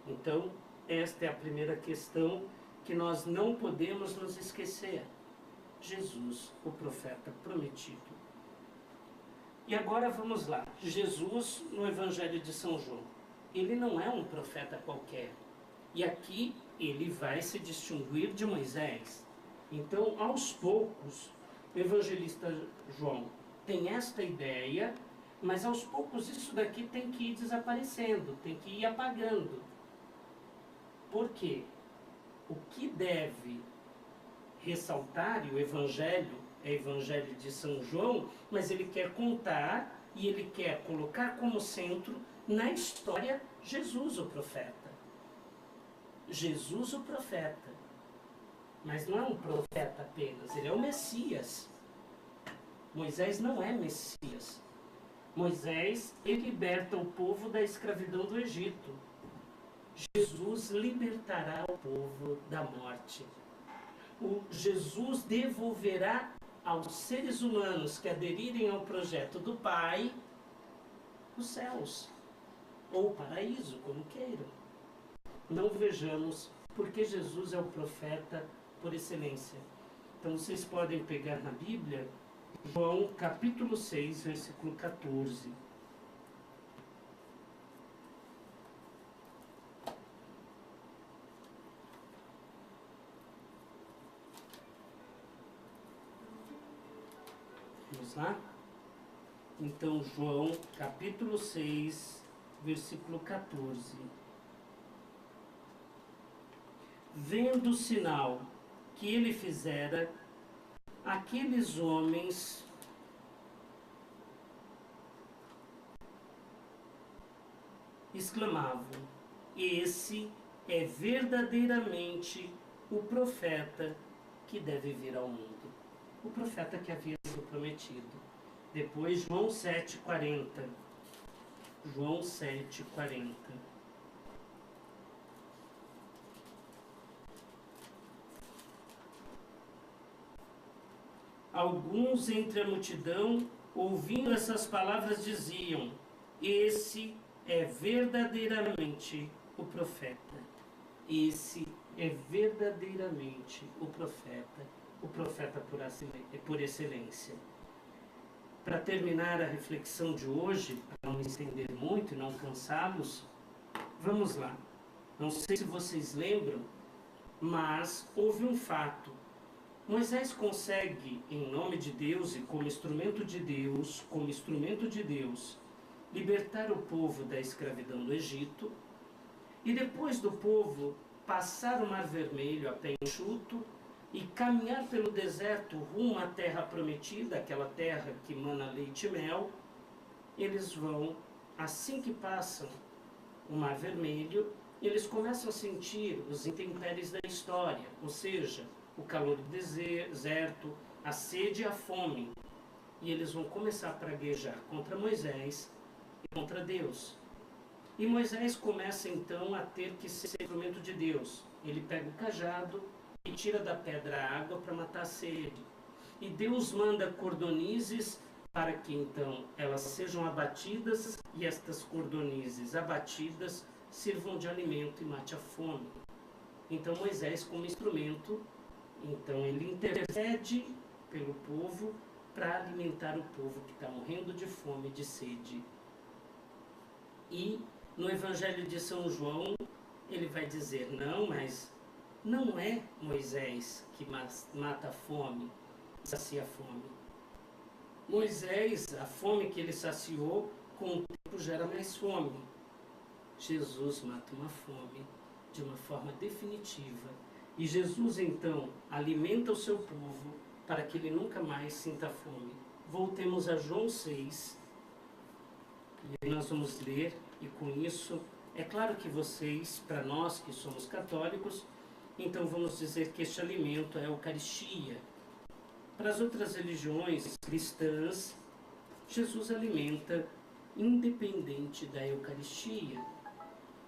Então, esta é a primeira questão que nós não podemos nos esquecer. Jesus, o profeta prometido. E agora vamos lá. Jesus no Evangelho de São João. Ele não é um profeta qualquer. E aqui ele vai se distinguir de Moisés. Então, aos poucos, o evangelista João tem esta ideia, mas aos poucos isso daqui tem que ir desaparecendo, tem que ir apagando. Por quê? O que deve ressaltar, e o Evangelho é o Evangelho de São João, mas ele quer contar e ele quer colocar como centro na história Jesus o profeta. Jesus o profeta. Mas não é um profeta apenas, ele é o Messias. Moisés não é Messias. Moisés, ele liberta o povo da escravidão do Egito. Jesus libertará o povo da morte. O Jesus devolverá aos seres humanos que aderirem ao projeto do Pai os céus, ou o paraíso, como queiram. Não vejamos, porque Jesus é o profeta por excelência. Então vocês podem pegar na Bíblia, João capítulo 6, versículo 14. Vamos lá? Então, João, capítulo 6, versículo 14. Vendo o sinal que ele fizera, aqueles homens exclamavam: esse é verdadeiramente o profeta que deve vir ao mundo. O profeta que havia sido prometido. Depois, João 7,40. João 7,40. Alguns entre a multidão, ouvindo essas palavras, diziam: esse é verdadeiramente o profeta. Esse é verdadeiramente o profeta por excelência. Para terminar a reflexão de hoje, para não me estender muito e não cansá-los, vamos lá. Não sei se vocês lembram, mas houve um fato. Moisés consegue, em nome de Deus e como instrumento de Deus, libertar o povo da escravidão do Egito, e depois do povo passar o Mar Vermelho a pé enxuto e caminhar pelo deserto rumo à terra prometida, aquela terra que mana leite e mel, eles vão, assim que passam o Mar Vermelho, eles começam a sentir os intempéries da história, ou seja, o calor do deserto, a sede e a fome. E eles vão começar a praguejar contra Moisés e contra Deus. E Moisés começa então a ter que ser instrumento de Deus. Ele pega o cajado e tira da pedra a água para matar a sede. E Deus manda cordonizes para que então elas sejam abatidas, e estas cordonizes abatidas sirvam de alimento e mate a fome. Então Moisés, como instrumento, então ele intercede pelo povo para alimentar o povo que está morrendo de fome e de sede. E no Evangelho de São João, ele vai dizer: não, mas não é Moisés que mata a fome, sacia a fome. Moisés, a fome que ele saciou, com o tempo gera mais fome. Jesus mata uma fome de uma forma definitiva. E Jesus, então, alimenta o seu povo para que ele nunca mais sinta fome. Voltemos a João 6. E aí nós vamos ler, e com isso, é claro que vocês, para nós que somos católicos, então vamos dizer que este alimento é a Eucaristia. Para as outras religiões cristãs, Jesus alimenta independente da Eucaristia.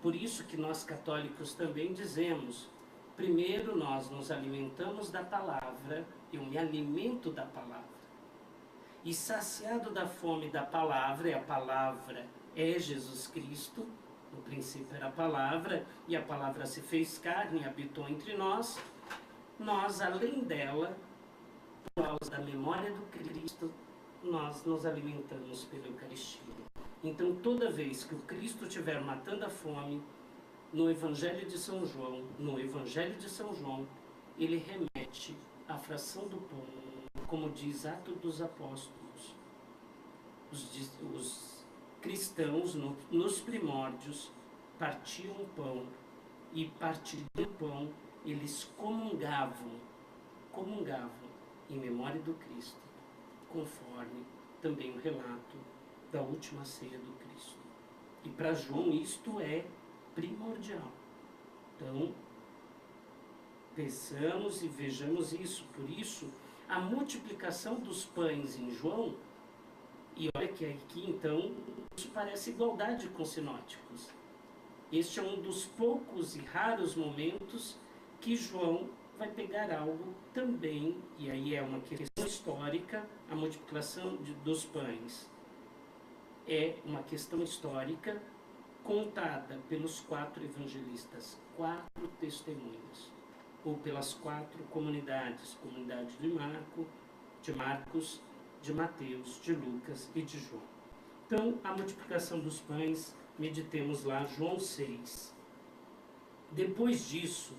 Por isso que nós católicos também dizemos: primeiro nós nos alimentamos da palavra, eu me alimento da palavra. E saciado da fome da palavra, e a palavra é Jesus Cristo, No princípio era a palavra, e a palavra se fez carne e habitou entre nós. Nós, além dela, por causa da memória do Cristo, nós nos alimentamos pela Eucaristia. Então, toda vez que o Cristo estiver matando a fome, no Evangelho de São João, ele remete à fração do pão, como diz Atos dos Apóstolos. Os cristãos, nos primórdios, partiam o pão, e partindo o pão, eles comungavam em memória do Cristo, conforme também o relato da última ceia do Cristo. E para João isto é primordial. Então, pensamos e vejamos isso. Por isso, a multiplicação dos pães em João, e olha que aqui então, isso parece igualdade com os sinóticos. Este é um dos poucos e raros momentos que João vai pegar algo também, e aí é uma questão histórica, a multiplicação dos pães é uma questão histórica contada pelos 4 evangelistas, 4 testemunhas, ou pelas 4 comunidades, comunidade de Marcos, de Mateus, de Lucas e de João. Então, a multiplicação dos pães, meditemos lá, João 6. Depois disso,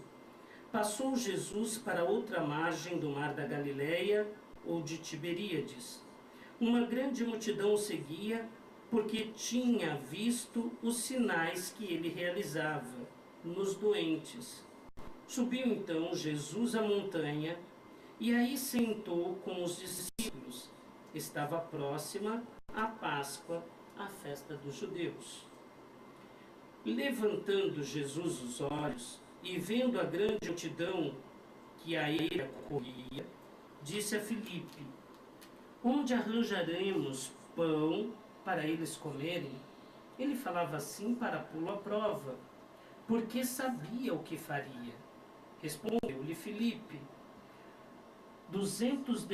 passou Jesus para outra margem do mar da Galileia, ou de Tiberíades. Uma grande multidão o seguia, porque tinha visto os sinais que ele realizava nos doentes. Subiu então Jesus à montanha, e aí sentou com os discípulos. Estava próxima a Páscoa, a festa dos judeus. Levantando Jesus os olhos e vendo a grande multidão que a ele acorria, disse a Filipe: onde arranjaremos pão para eles comerem? Ele falava assim para pô-lo à prova, porque sabia o que faria. Respondeu-lhe Filipe: 200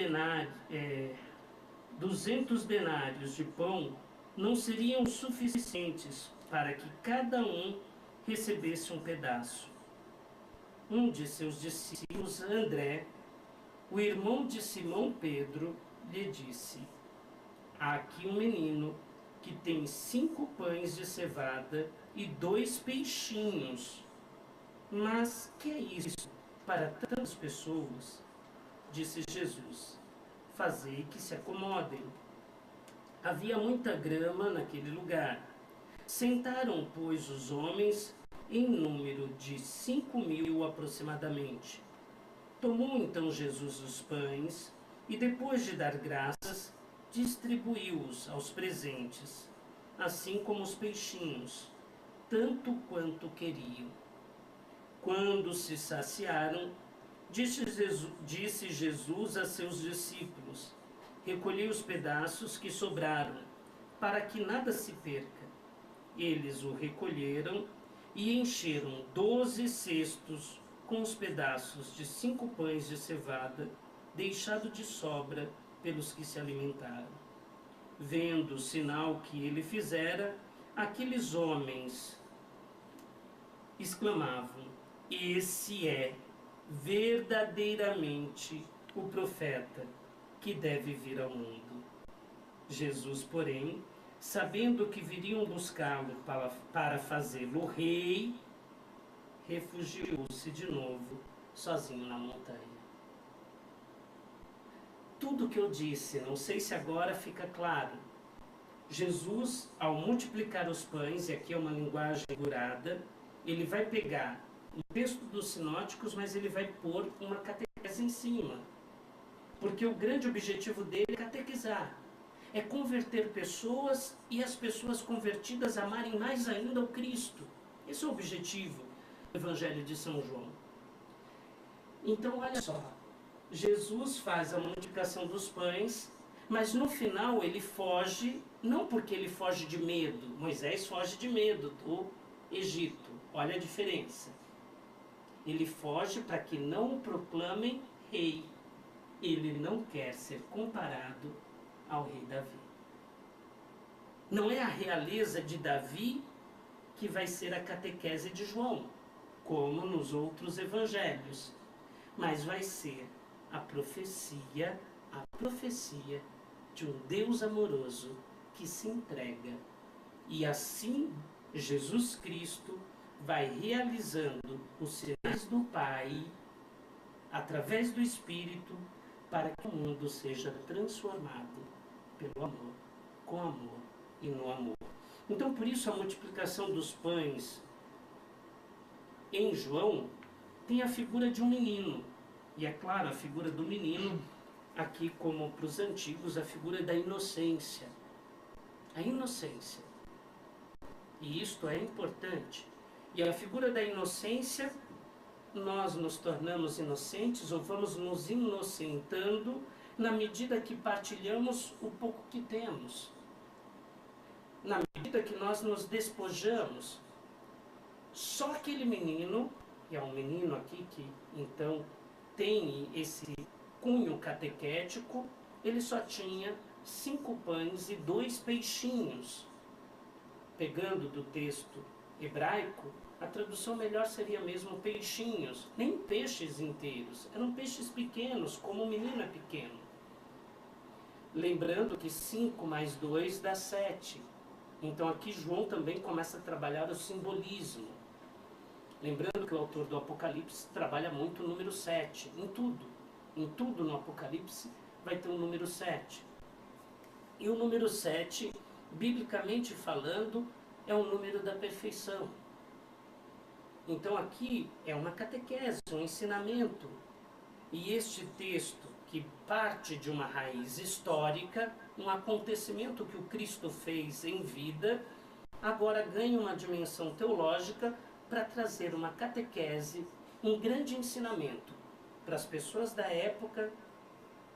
denários de pão não seriam suficientes para que cada um recebesse um pedaço. Um de seus discípulos, André, o irmão de Simão Pedro, lhe disse: há aqui um menino que tem 5 pães de cevada e 2 peixinhos. Mas que é isso para tantas pessoas? Disse Jesus: fazei que se acomodem. Havia muita grama naquele lugar. Sentaram, pois, os homens em número de 5.000 aproximadamente. Tomou então Jesus os pães e, depois de dar graças, distribuiu-os aos presentes, assim como os peixinhos, tanto quanto queriam. Quando se saciaram, disse Jesus a seus discípulos: recolhei os pedaços que sobraram, para que nada se perca. Eles o recolheram e encheram 12 cestos com os pedaços de 5 pães de cevada, deixado de sobra pelos que se alimentaram. Vendo o sinal que ele fizera, aqueles homens exclamavam: esse é verdadeiramente o profeta que deve vir ao mundo. Jesus, porém, sabendo que viriam buscá-lo para fazê-lo rei, refugiou-se de novo, sozinho na montanha. Tudo que eu disse, não sei se agora fica claro. Jesus, ao multiplicar os pães, e aqui é uma linguagem figurada, ele vai pegar o texto dos sinóticos, mas ele vai pôr uma catequese em cima. Porque o grande objetivo dele é catequizar. É converter pessoas e as pessoas convertidas amarem mais ainda o Cristo. Esse é o objetivo do Evangelho de São João. Então, olha só. Jesus faz a multiplicação dos pães, mas no final ele foge, não porque ele foge de medo. Moisés foge de medo do Egito. Olha a diferença. Ele foge para que não o proclamem rei. Ele não quer ser comparado ao rei Davi. Não é a realeza de Davi que vai ser a catequese de João, como nos outros evangelhos, mas vai ser a profecia de um Deus amoroso que se entrega. E assim Jesus Cristo vai realizando os sinais do Pai através do Espírito para que o mundo seja transformado pelo amor, com amor e no amor. Então, por isso, a multiplicação dos pães em João tem a figura de um menino. E é claro, a figura do menino, aqui como para os antigos, a figura da inocência. A inocência. E isto é importante. E a figura da inocência, nós nos tornamos inocentes ou vamos nos inocentando na medida que partilhamos o pouco que temos. Na medida que nós nos despojamos. Só aquele menino, e é um menino aqui que então tem esse cunho catequético, ele só tinha 5 pães e 2 peixinhos. Pegando do texto hebraico, a tradução melhor seria mesmo peixinhos, nem peixes inteiros, eram peixes pequenos, como o menino é pequeno. Lembrando que 5 mais 2 dá 7. Então aqui João também começa a trabalhar o simbolismo. Lembrando que o autor do Apocalipse trabalha muito o número 7, em tudo. Em tudo no Apocalipse vai ter um número 7. E o número 7, biblicamente falando, é o número da perfeição. Então aqui é uma catequese, um ensinamento. E este texto, que parte de uma raiz histórica, um acontecimento que o Cristo fez em vida, agora ganha uma dimensão teológica para trazer uma catequese, um grande ensinamento para as pessoas da época,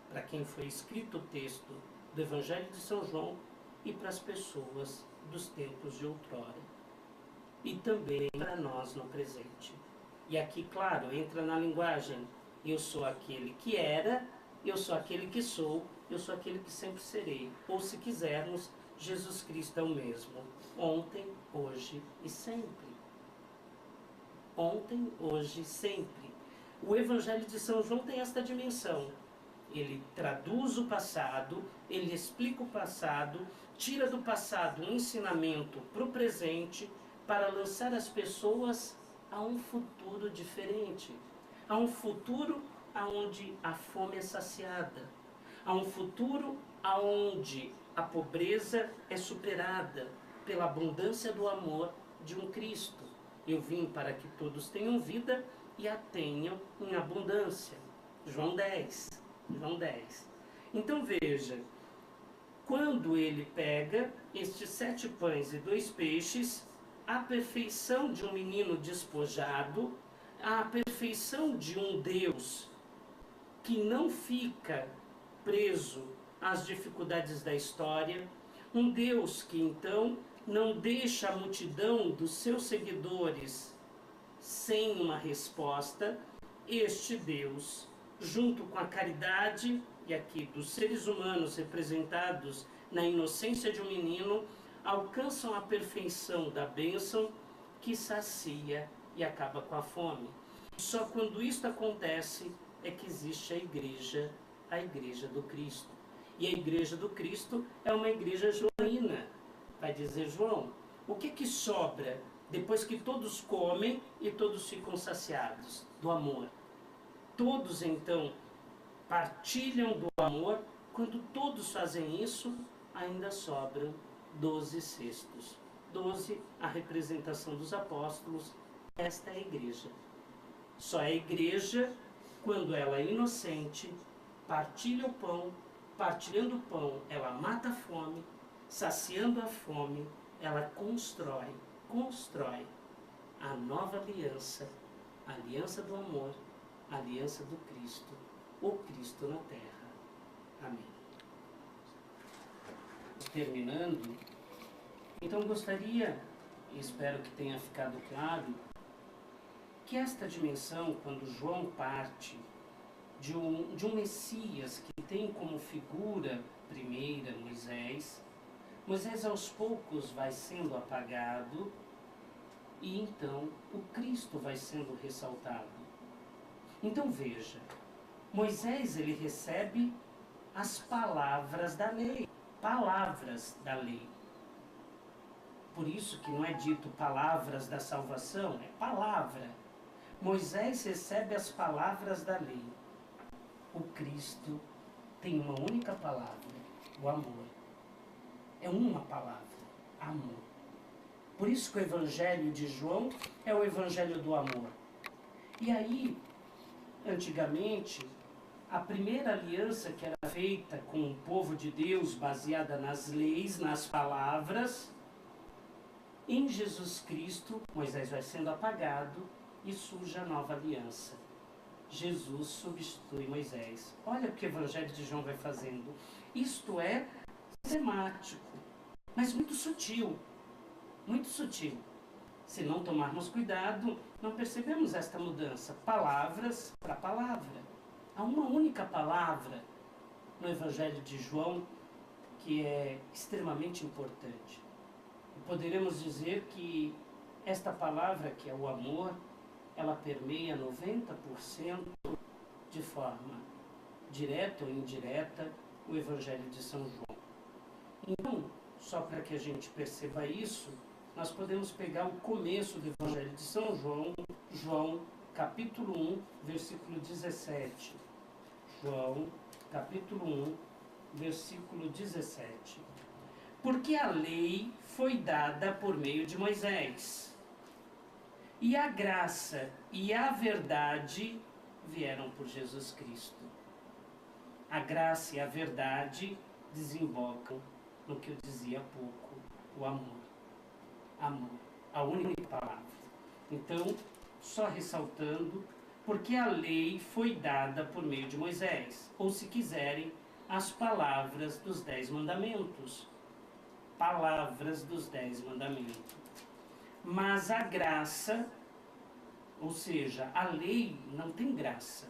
para quem foi escrito o texto do Evangelho de São João e para as pessoas dos tempos de outrora. E também para nós no presente. E aqui, claro, entra na linguagem: eu sou aquele que era, eu sou aquele que sou, eu sou aquele que sempre serei. Ou, se quisermos, Jesus Cristo é o mesmo, ontem, hoje e sempre. Ontem, hoje e sempre. O Evangelho de São João tem esta dimensão. Ele traduz o passado, ele explica o passado, tira do passado um ensinamento para o presente, para lançar as pessoas a um futuro diferente, a um futuro onde a fome é saciada, a um futuro onde a pobreza é superada pela abundância do amor de um Cristo. Eu vim para que todos tenham vida e a tenham em abundância. João 10. João 10. Então veja, quando ele pega estes 7 pães e 2 peixes, a perfeição de um menino despojado, a perfeição de um Deus que não fica preso às dificuldades da história, um Deus que então não deixa a multidão dos seus seguidores sem uma resposta. Este Deus, junto com a caridade, e aqui dos seres humanos representados na inocência de um menino, alcançam a perfeição da bênção que sacia e acaba com a fome. Só quando isto acontece é que existe a Igreja do Cristo. E a Igreja do Cristo é uma igreja joanina, vai dizer João. O que sobra depois que todos comem e todos ficam saciados? Do amor. Todos então partilham do amor. Quando todos fazem isso, ainda sobram 12 cestos. 12, a representação dos apóstolos. Esta é a igreja. Só é igreja quando ela é inocente, partilha o pão, partilhando o pão, ela mata a fome, saciando a fome, ela constrói a nova aliança, a aliança do amor, a aliança do Cristo, o Cristo na terra. Amém. Terminando, então gostaria, e espero que tenha ficado claro, que esta dimensão, quando João parte de um Messias que tem como figura primeira Moisés aos poucos vai sendo apagado e então o Cristo vai sendo ressaltado. Então veja, Moisés ele recebe as palavras da lei, palavras da lei. Por isso que não é dito palavras da salvação, é palavra. Moisés recebe as palavras da lei. O Cristo tem uma única palavra, o amor. É uma palavra, amor. Por isso que o Evangelho de João é o Evangelho do amor. E aí, antigamente, a primeira aliança que era feita com o povo de Deus, baseada nas leis, nas palavras, em Jesus Cristo, Moisés vai sendo apagado e surge a nova aliança. Jesus substitui Moisés. Olha o que o Evangelho de João vai fazendo. Isto é sistemático, mas muito sutil. Muito sutil. Se não tomarmos cuidado, não percebemos esta mudança. Palavras para palavra. Há uma única palavra no Evangelho de João que é extremamente importante. Poderemos dizer que esta palavra, que é o amor, ela permeia 90% de forma direta ou indireta o Evangelho de São João. Então, só para que a gente perceba isso, nós podemos pegar o começo do Evangelho de São João, João capítulo 1, versículo 17. João capítulo 1, versículo 17. Porque a lei foi dada por meio de Moisés, e a graça e a verdade vieram por Jesus Cristo. A graça e a verdade desembocam no que eu dizia há pouco, o amor. Amor, a única palavra. Então, só ressaltando, porque a lei foi dada por meio de Moisés, ou se quiserem, as palavras dos 10 mandamentos. Palavras dos 10 mandamentos. Mas a graça, ou seja, a lei não tem graça.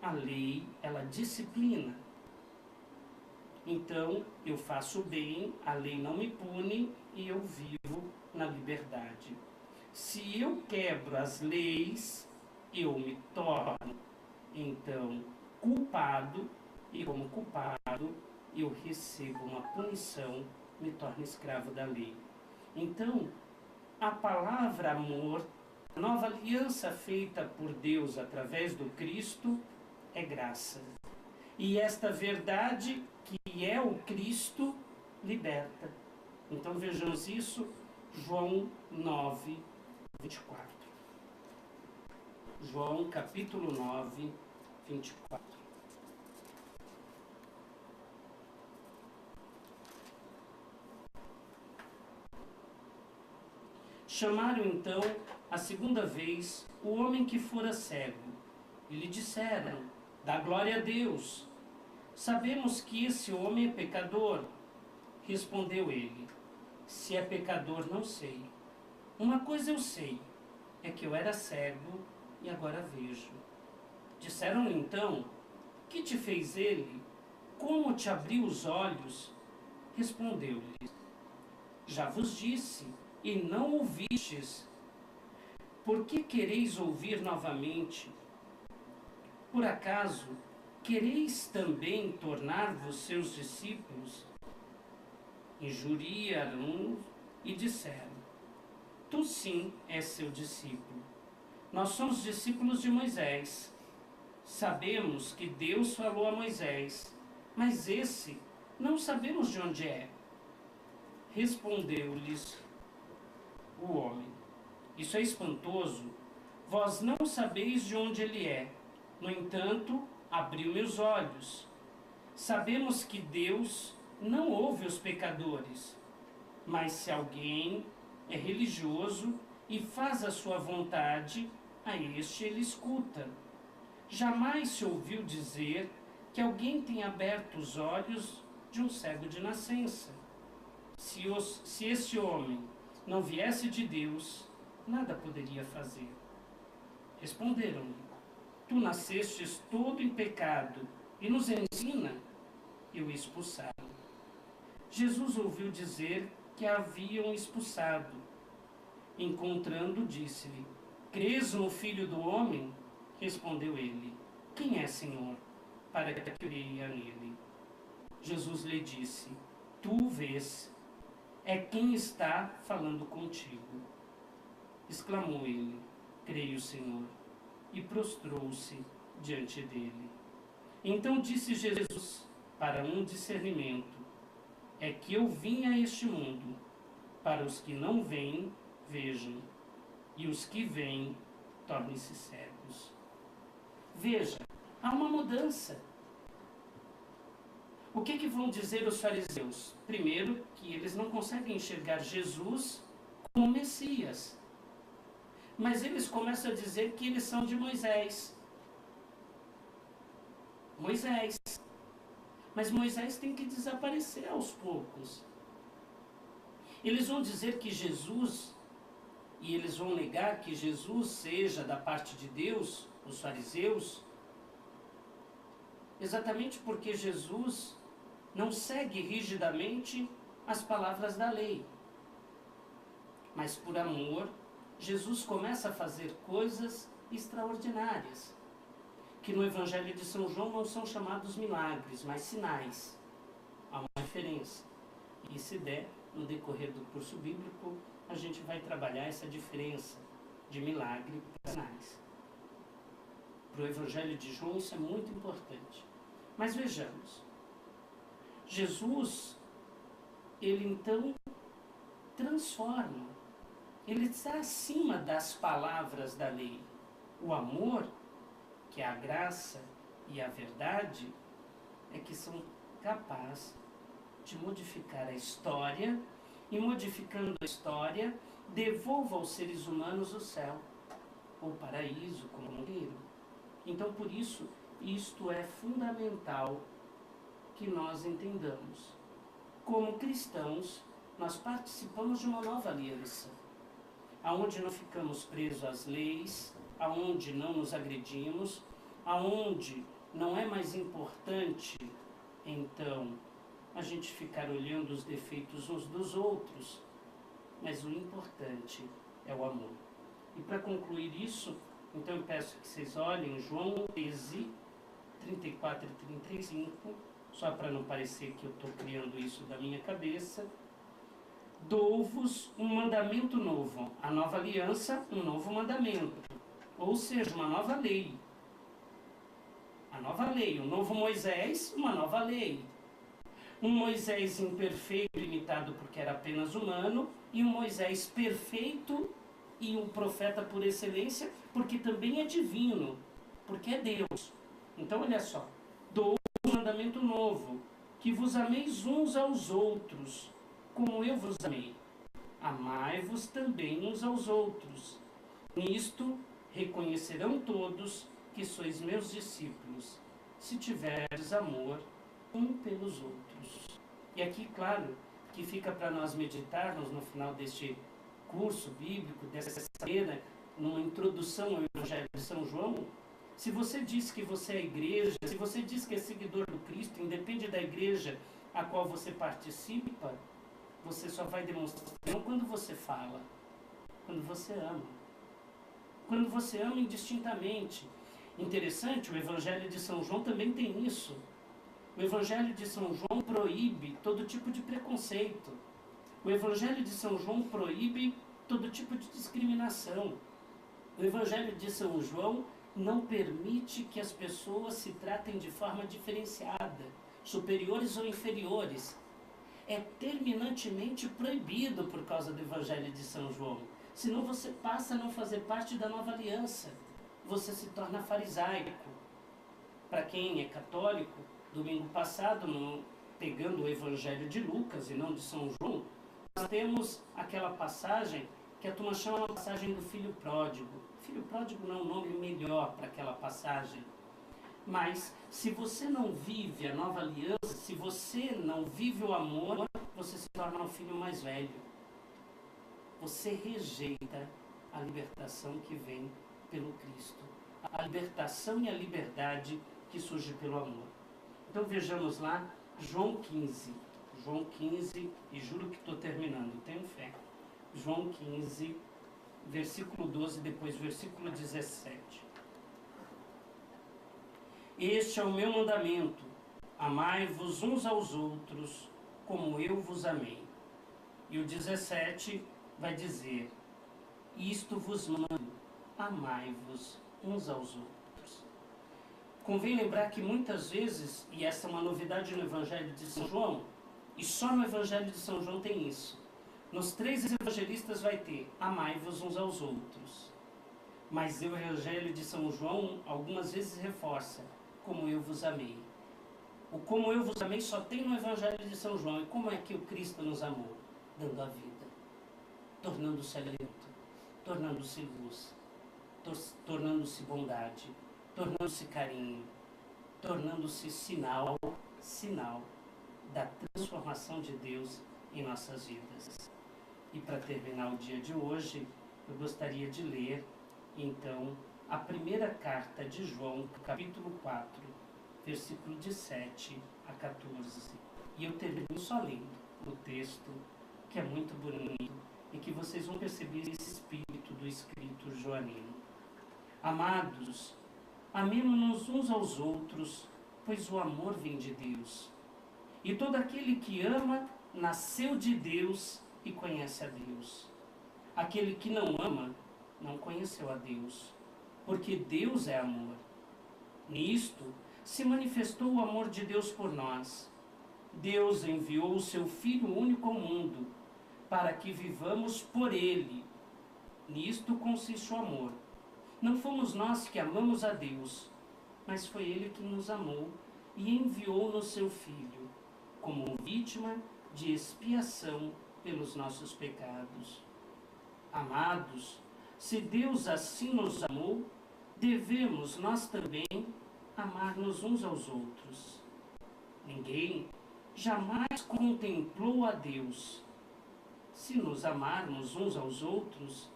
A lei, ela disciplina. Então, eu faço o bem, a lei não me pune e eu vivo na liberdade. Se eu quebro as leis, eu me torno, então, culpado, e como culpado, eu recebo uma punição, me torno escravo da lei. Então, a palavra amor, a nova aliança feita por Deus através do Cristo, é graça. E esta verdade, que é o Cristo, liberta. Então vejamos isso, João 9, 24. João capítulo 9, 24. Chamaram então a segunda vez o homem que fora cego, e lhe disseram: dá glória a Deus. Sabemos que esse homem é pecador. Respondeu ele: se é pecador, não sei. Uma coisa eu sei, é que eu era cego e agora vejo. Disseram-lhe então: que te fez ele? Como te abriu os olhos? Respondeu-lhe: já vos disse, e não ouvistes. Por que quereis ouvir novamente? Por acaso quereis também tornar-vos seus discípulos? Injuriaram e disseram: tu sim és seu discípulo. Nós somos discípulos de Moisés. Sabemos que Deus falou a Moisés, mas esse não sabemos de onde é. Respondeu-lhes o homem: isso é espantoso. Vós não sabeis de onde ele é. No entanto, abriu meus olhos. Sabemos que Deus não ouve os pecadores, mas se alguém é religioso e faz a sua vontade, a este ele escuta. Jamais se ouviu dizer que alguém tenha aberto os olhos de um cego de nascença. Se esse homem não viesse de Deus, nada poderia fazer. Responderam-lhe: tu nascestes todo em pecado e nos ensina? E o expulsaram. Jesus ouviu dizer que a haviam expulsado. Encontrando, disse-lhe: crês no Filho do Homem? Respondeu ele: quem é, Senhor, para que eu creia nele? Jesus lhe disse: tu o vês, é quem está falando contigo. Exclamou ele: creio, Senhor, e prostrou-se diante dele. Então disse Jesus, para um discernimento: é que eu vim a este mundo, para os que não veem, vejam, e os que veem, tornem-se cegos. Veja, há uma mudança. O que vão dizer os fariseus? Primeiro, que eles não conseguem enxergar Jesus como Messias. Mas eles começam a dizer que eles são de Moisés. Moisés. Mas Moisés tem que desaparecer aos poucos. Eles vão dizer que Jesus, e eles vão negar que Jesus seja da parte de Deus, os fariseus, exatamente porque Jesus não segue rigidamente as palavras da lei. Mas por amor, Jesus começa a fazer coisas extraordinárias, que no Evangelho de São João não são chamados milagres, mas sinais. Há uma diferença. E se der, no decorrer do curso bíblico, a gente vai trabalhar essa diferença de milagre para sinais. Para o Evangelho de João isso é muito importante. Mas vejamos, Jesus, ele então transforma, ele está acima das palavras da lei. O amor, que é a graça e a verdade, é que são capazes de modificar a história, e modificando a história, devolva aos seres humanos o céu, ou o paraíso, como queiram. Então, por isso, isto é fundamental que nós entendamos. Como cristãos, nós participamos de uma nova aliança, aonde não ficamos presos às leis, aonde não nos agredimos, aonde não é mais importante, então, a gente ficar olhando os defeitos uns dos outros, mas o importante é o amor. E para concluir isso, então eu peço que vocês olhem João 13, 34 e 35, só para não parecer que eu estou criando isso da minha cabeça. Dou-vos um mandamento novo, a nova aliança, um novo mandamento, ou seja, uma nova lei. A nova lei, um novo Moisés, uma nova lei. Um Moisés imperfeito, limitado porque era apenas humano, e um Moisés perfeito e um profeta por excelência, porque também é divino, porque é Deus. Então, olha só, dou um mandamento novo, que vos ameis uns aos outros, como eu vos amei. Amai-vos também uns aos outros. Nisto reconhecerão todos que sois meus discípulos, se tiverdes amor um pelos outros. E aqui, claro, que fica para nós meditarmos no final deste curso bíblico, dessa feira, numa introdução ao Evangelho de São João. Se você diz que você é igreja, se você diz que é seguidor do Cristo, independe da igreja a qual você participa, você só vai demonstrar não quando você fala, quando você ama. Quando você ama indistintamente. Interessante, o Evangelho de São João também tem isso. O Evangelho de São João proíbe todo tipo de preconceito. O Evangelho de São João proíbe todo tipo de discriminação. O Evangelho de São João não permite que as pessoas se tratem de forma diferenciada, superiores ou inferiores. É terminantemente proibido por causa do Evangelho de São João. Senão você passa a não fazer parte da nova aliança. Você se torna farisaico. Para quem é católico, domingo passado, pegando o Evangelho de Lucas e não de São João, nós temos aquela passagem que a turma chama a passagem do filho pródigo. Filho pródigo não é um nome melhor para aquela passagem. Mas, se você não vive a nova aliança, se você não vive o amor, você se torna um filho mais velho. Você rejeita a libertação que vem pelo Cristo. A libertação e a liberdade que surge pelo amor. Então vejamos lá, João 15. João 15, e juro que estou terminando, tenho fé. João 15, versículo 12, depois versículo 17. Este é o meu mandamento: amai-vos uns aos outros, como eu vos amei. E o 17 vai dizer: isto vos mando, amai-vos uns aos outros. Convém lembrar que muitas vezes, e essa é uma novidade no Evangelho de São João, e só no Evangelho de São João tem isso. Nos 3 evangelistas vai ter: amai-vos uns aos outros. Mas o Evangelho de São João algumas vezes reforça: como eu vos amei. O como eu vos amei só tem no Evangelho de São João. E como é que o Cristo nos amou? Dando a vida, tornando-se alimento, tornando-se luz, tornando-se bondade, tornando-se carinho, tornando-se sinal da transformação de Deus em nossas vidas. E para terminar o dia de hoje, eu gostaria de ler, então, a primeira carta de João, capítulo 4, versículo de 7 a 14. E eu termino só lendo o texto, que é muito bonito, e que vocês vão perceber esse espírito do escrito joanino. Amados, amemo-nos uns aos outros, pois o amor vem de Deus. E todo aquele que ama, nasceu de Deus e conhece a Deus. Aquele que não ama, não conheceu a Deus, porque Deus é amor. Nisto se manifestou o amor de Deus por nós. Deus enviou o seu Filho único ao mundo, para que vivamos por Ele. Nisto consiste o amor. Não fomos nós que amamos a Deus, mas foi Ele que nos amou e enviou-nos o seu Filho, como vítima de expiação pelos nossos pecados. Amados, se Deus assim nos amou, devemos nós também amar-nos uns aos outros. Ninguém jamais contemplou a Deus. Se nos amarmos uns aos outros,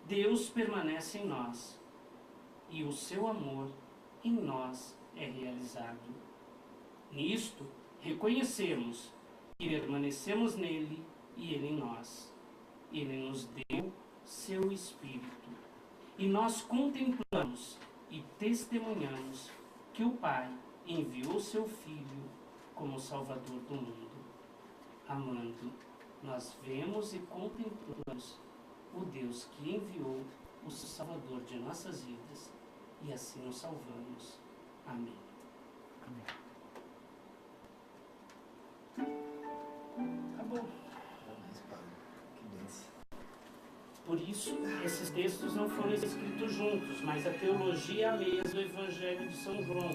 Deus permanece em nós, e o seu amor em nós é realizado. Nisto, reconhecemos que permanecemos nele e ele em nós. Ele nos deu seu Espírito, e nós contemplamos e testemunhamos que o Pai enviou seu Filho como Salvador do mundo. Amando, nós vemos e contemplamos o Deus que enviou o Salvador de nossas vidas, e assim nos salvamos. Amém. Acabou. Por isso, esses textos não foram escritos juntos, mas a teologia é a mesma do Evangelho de São João.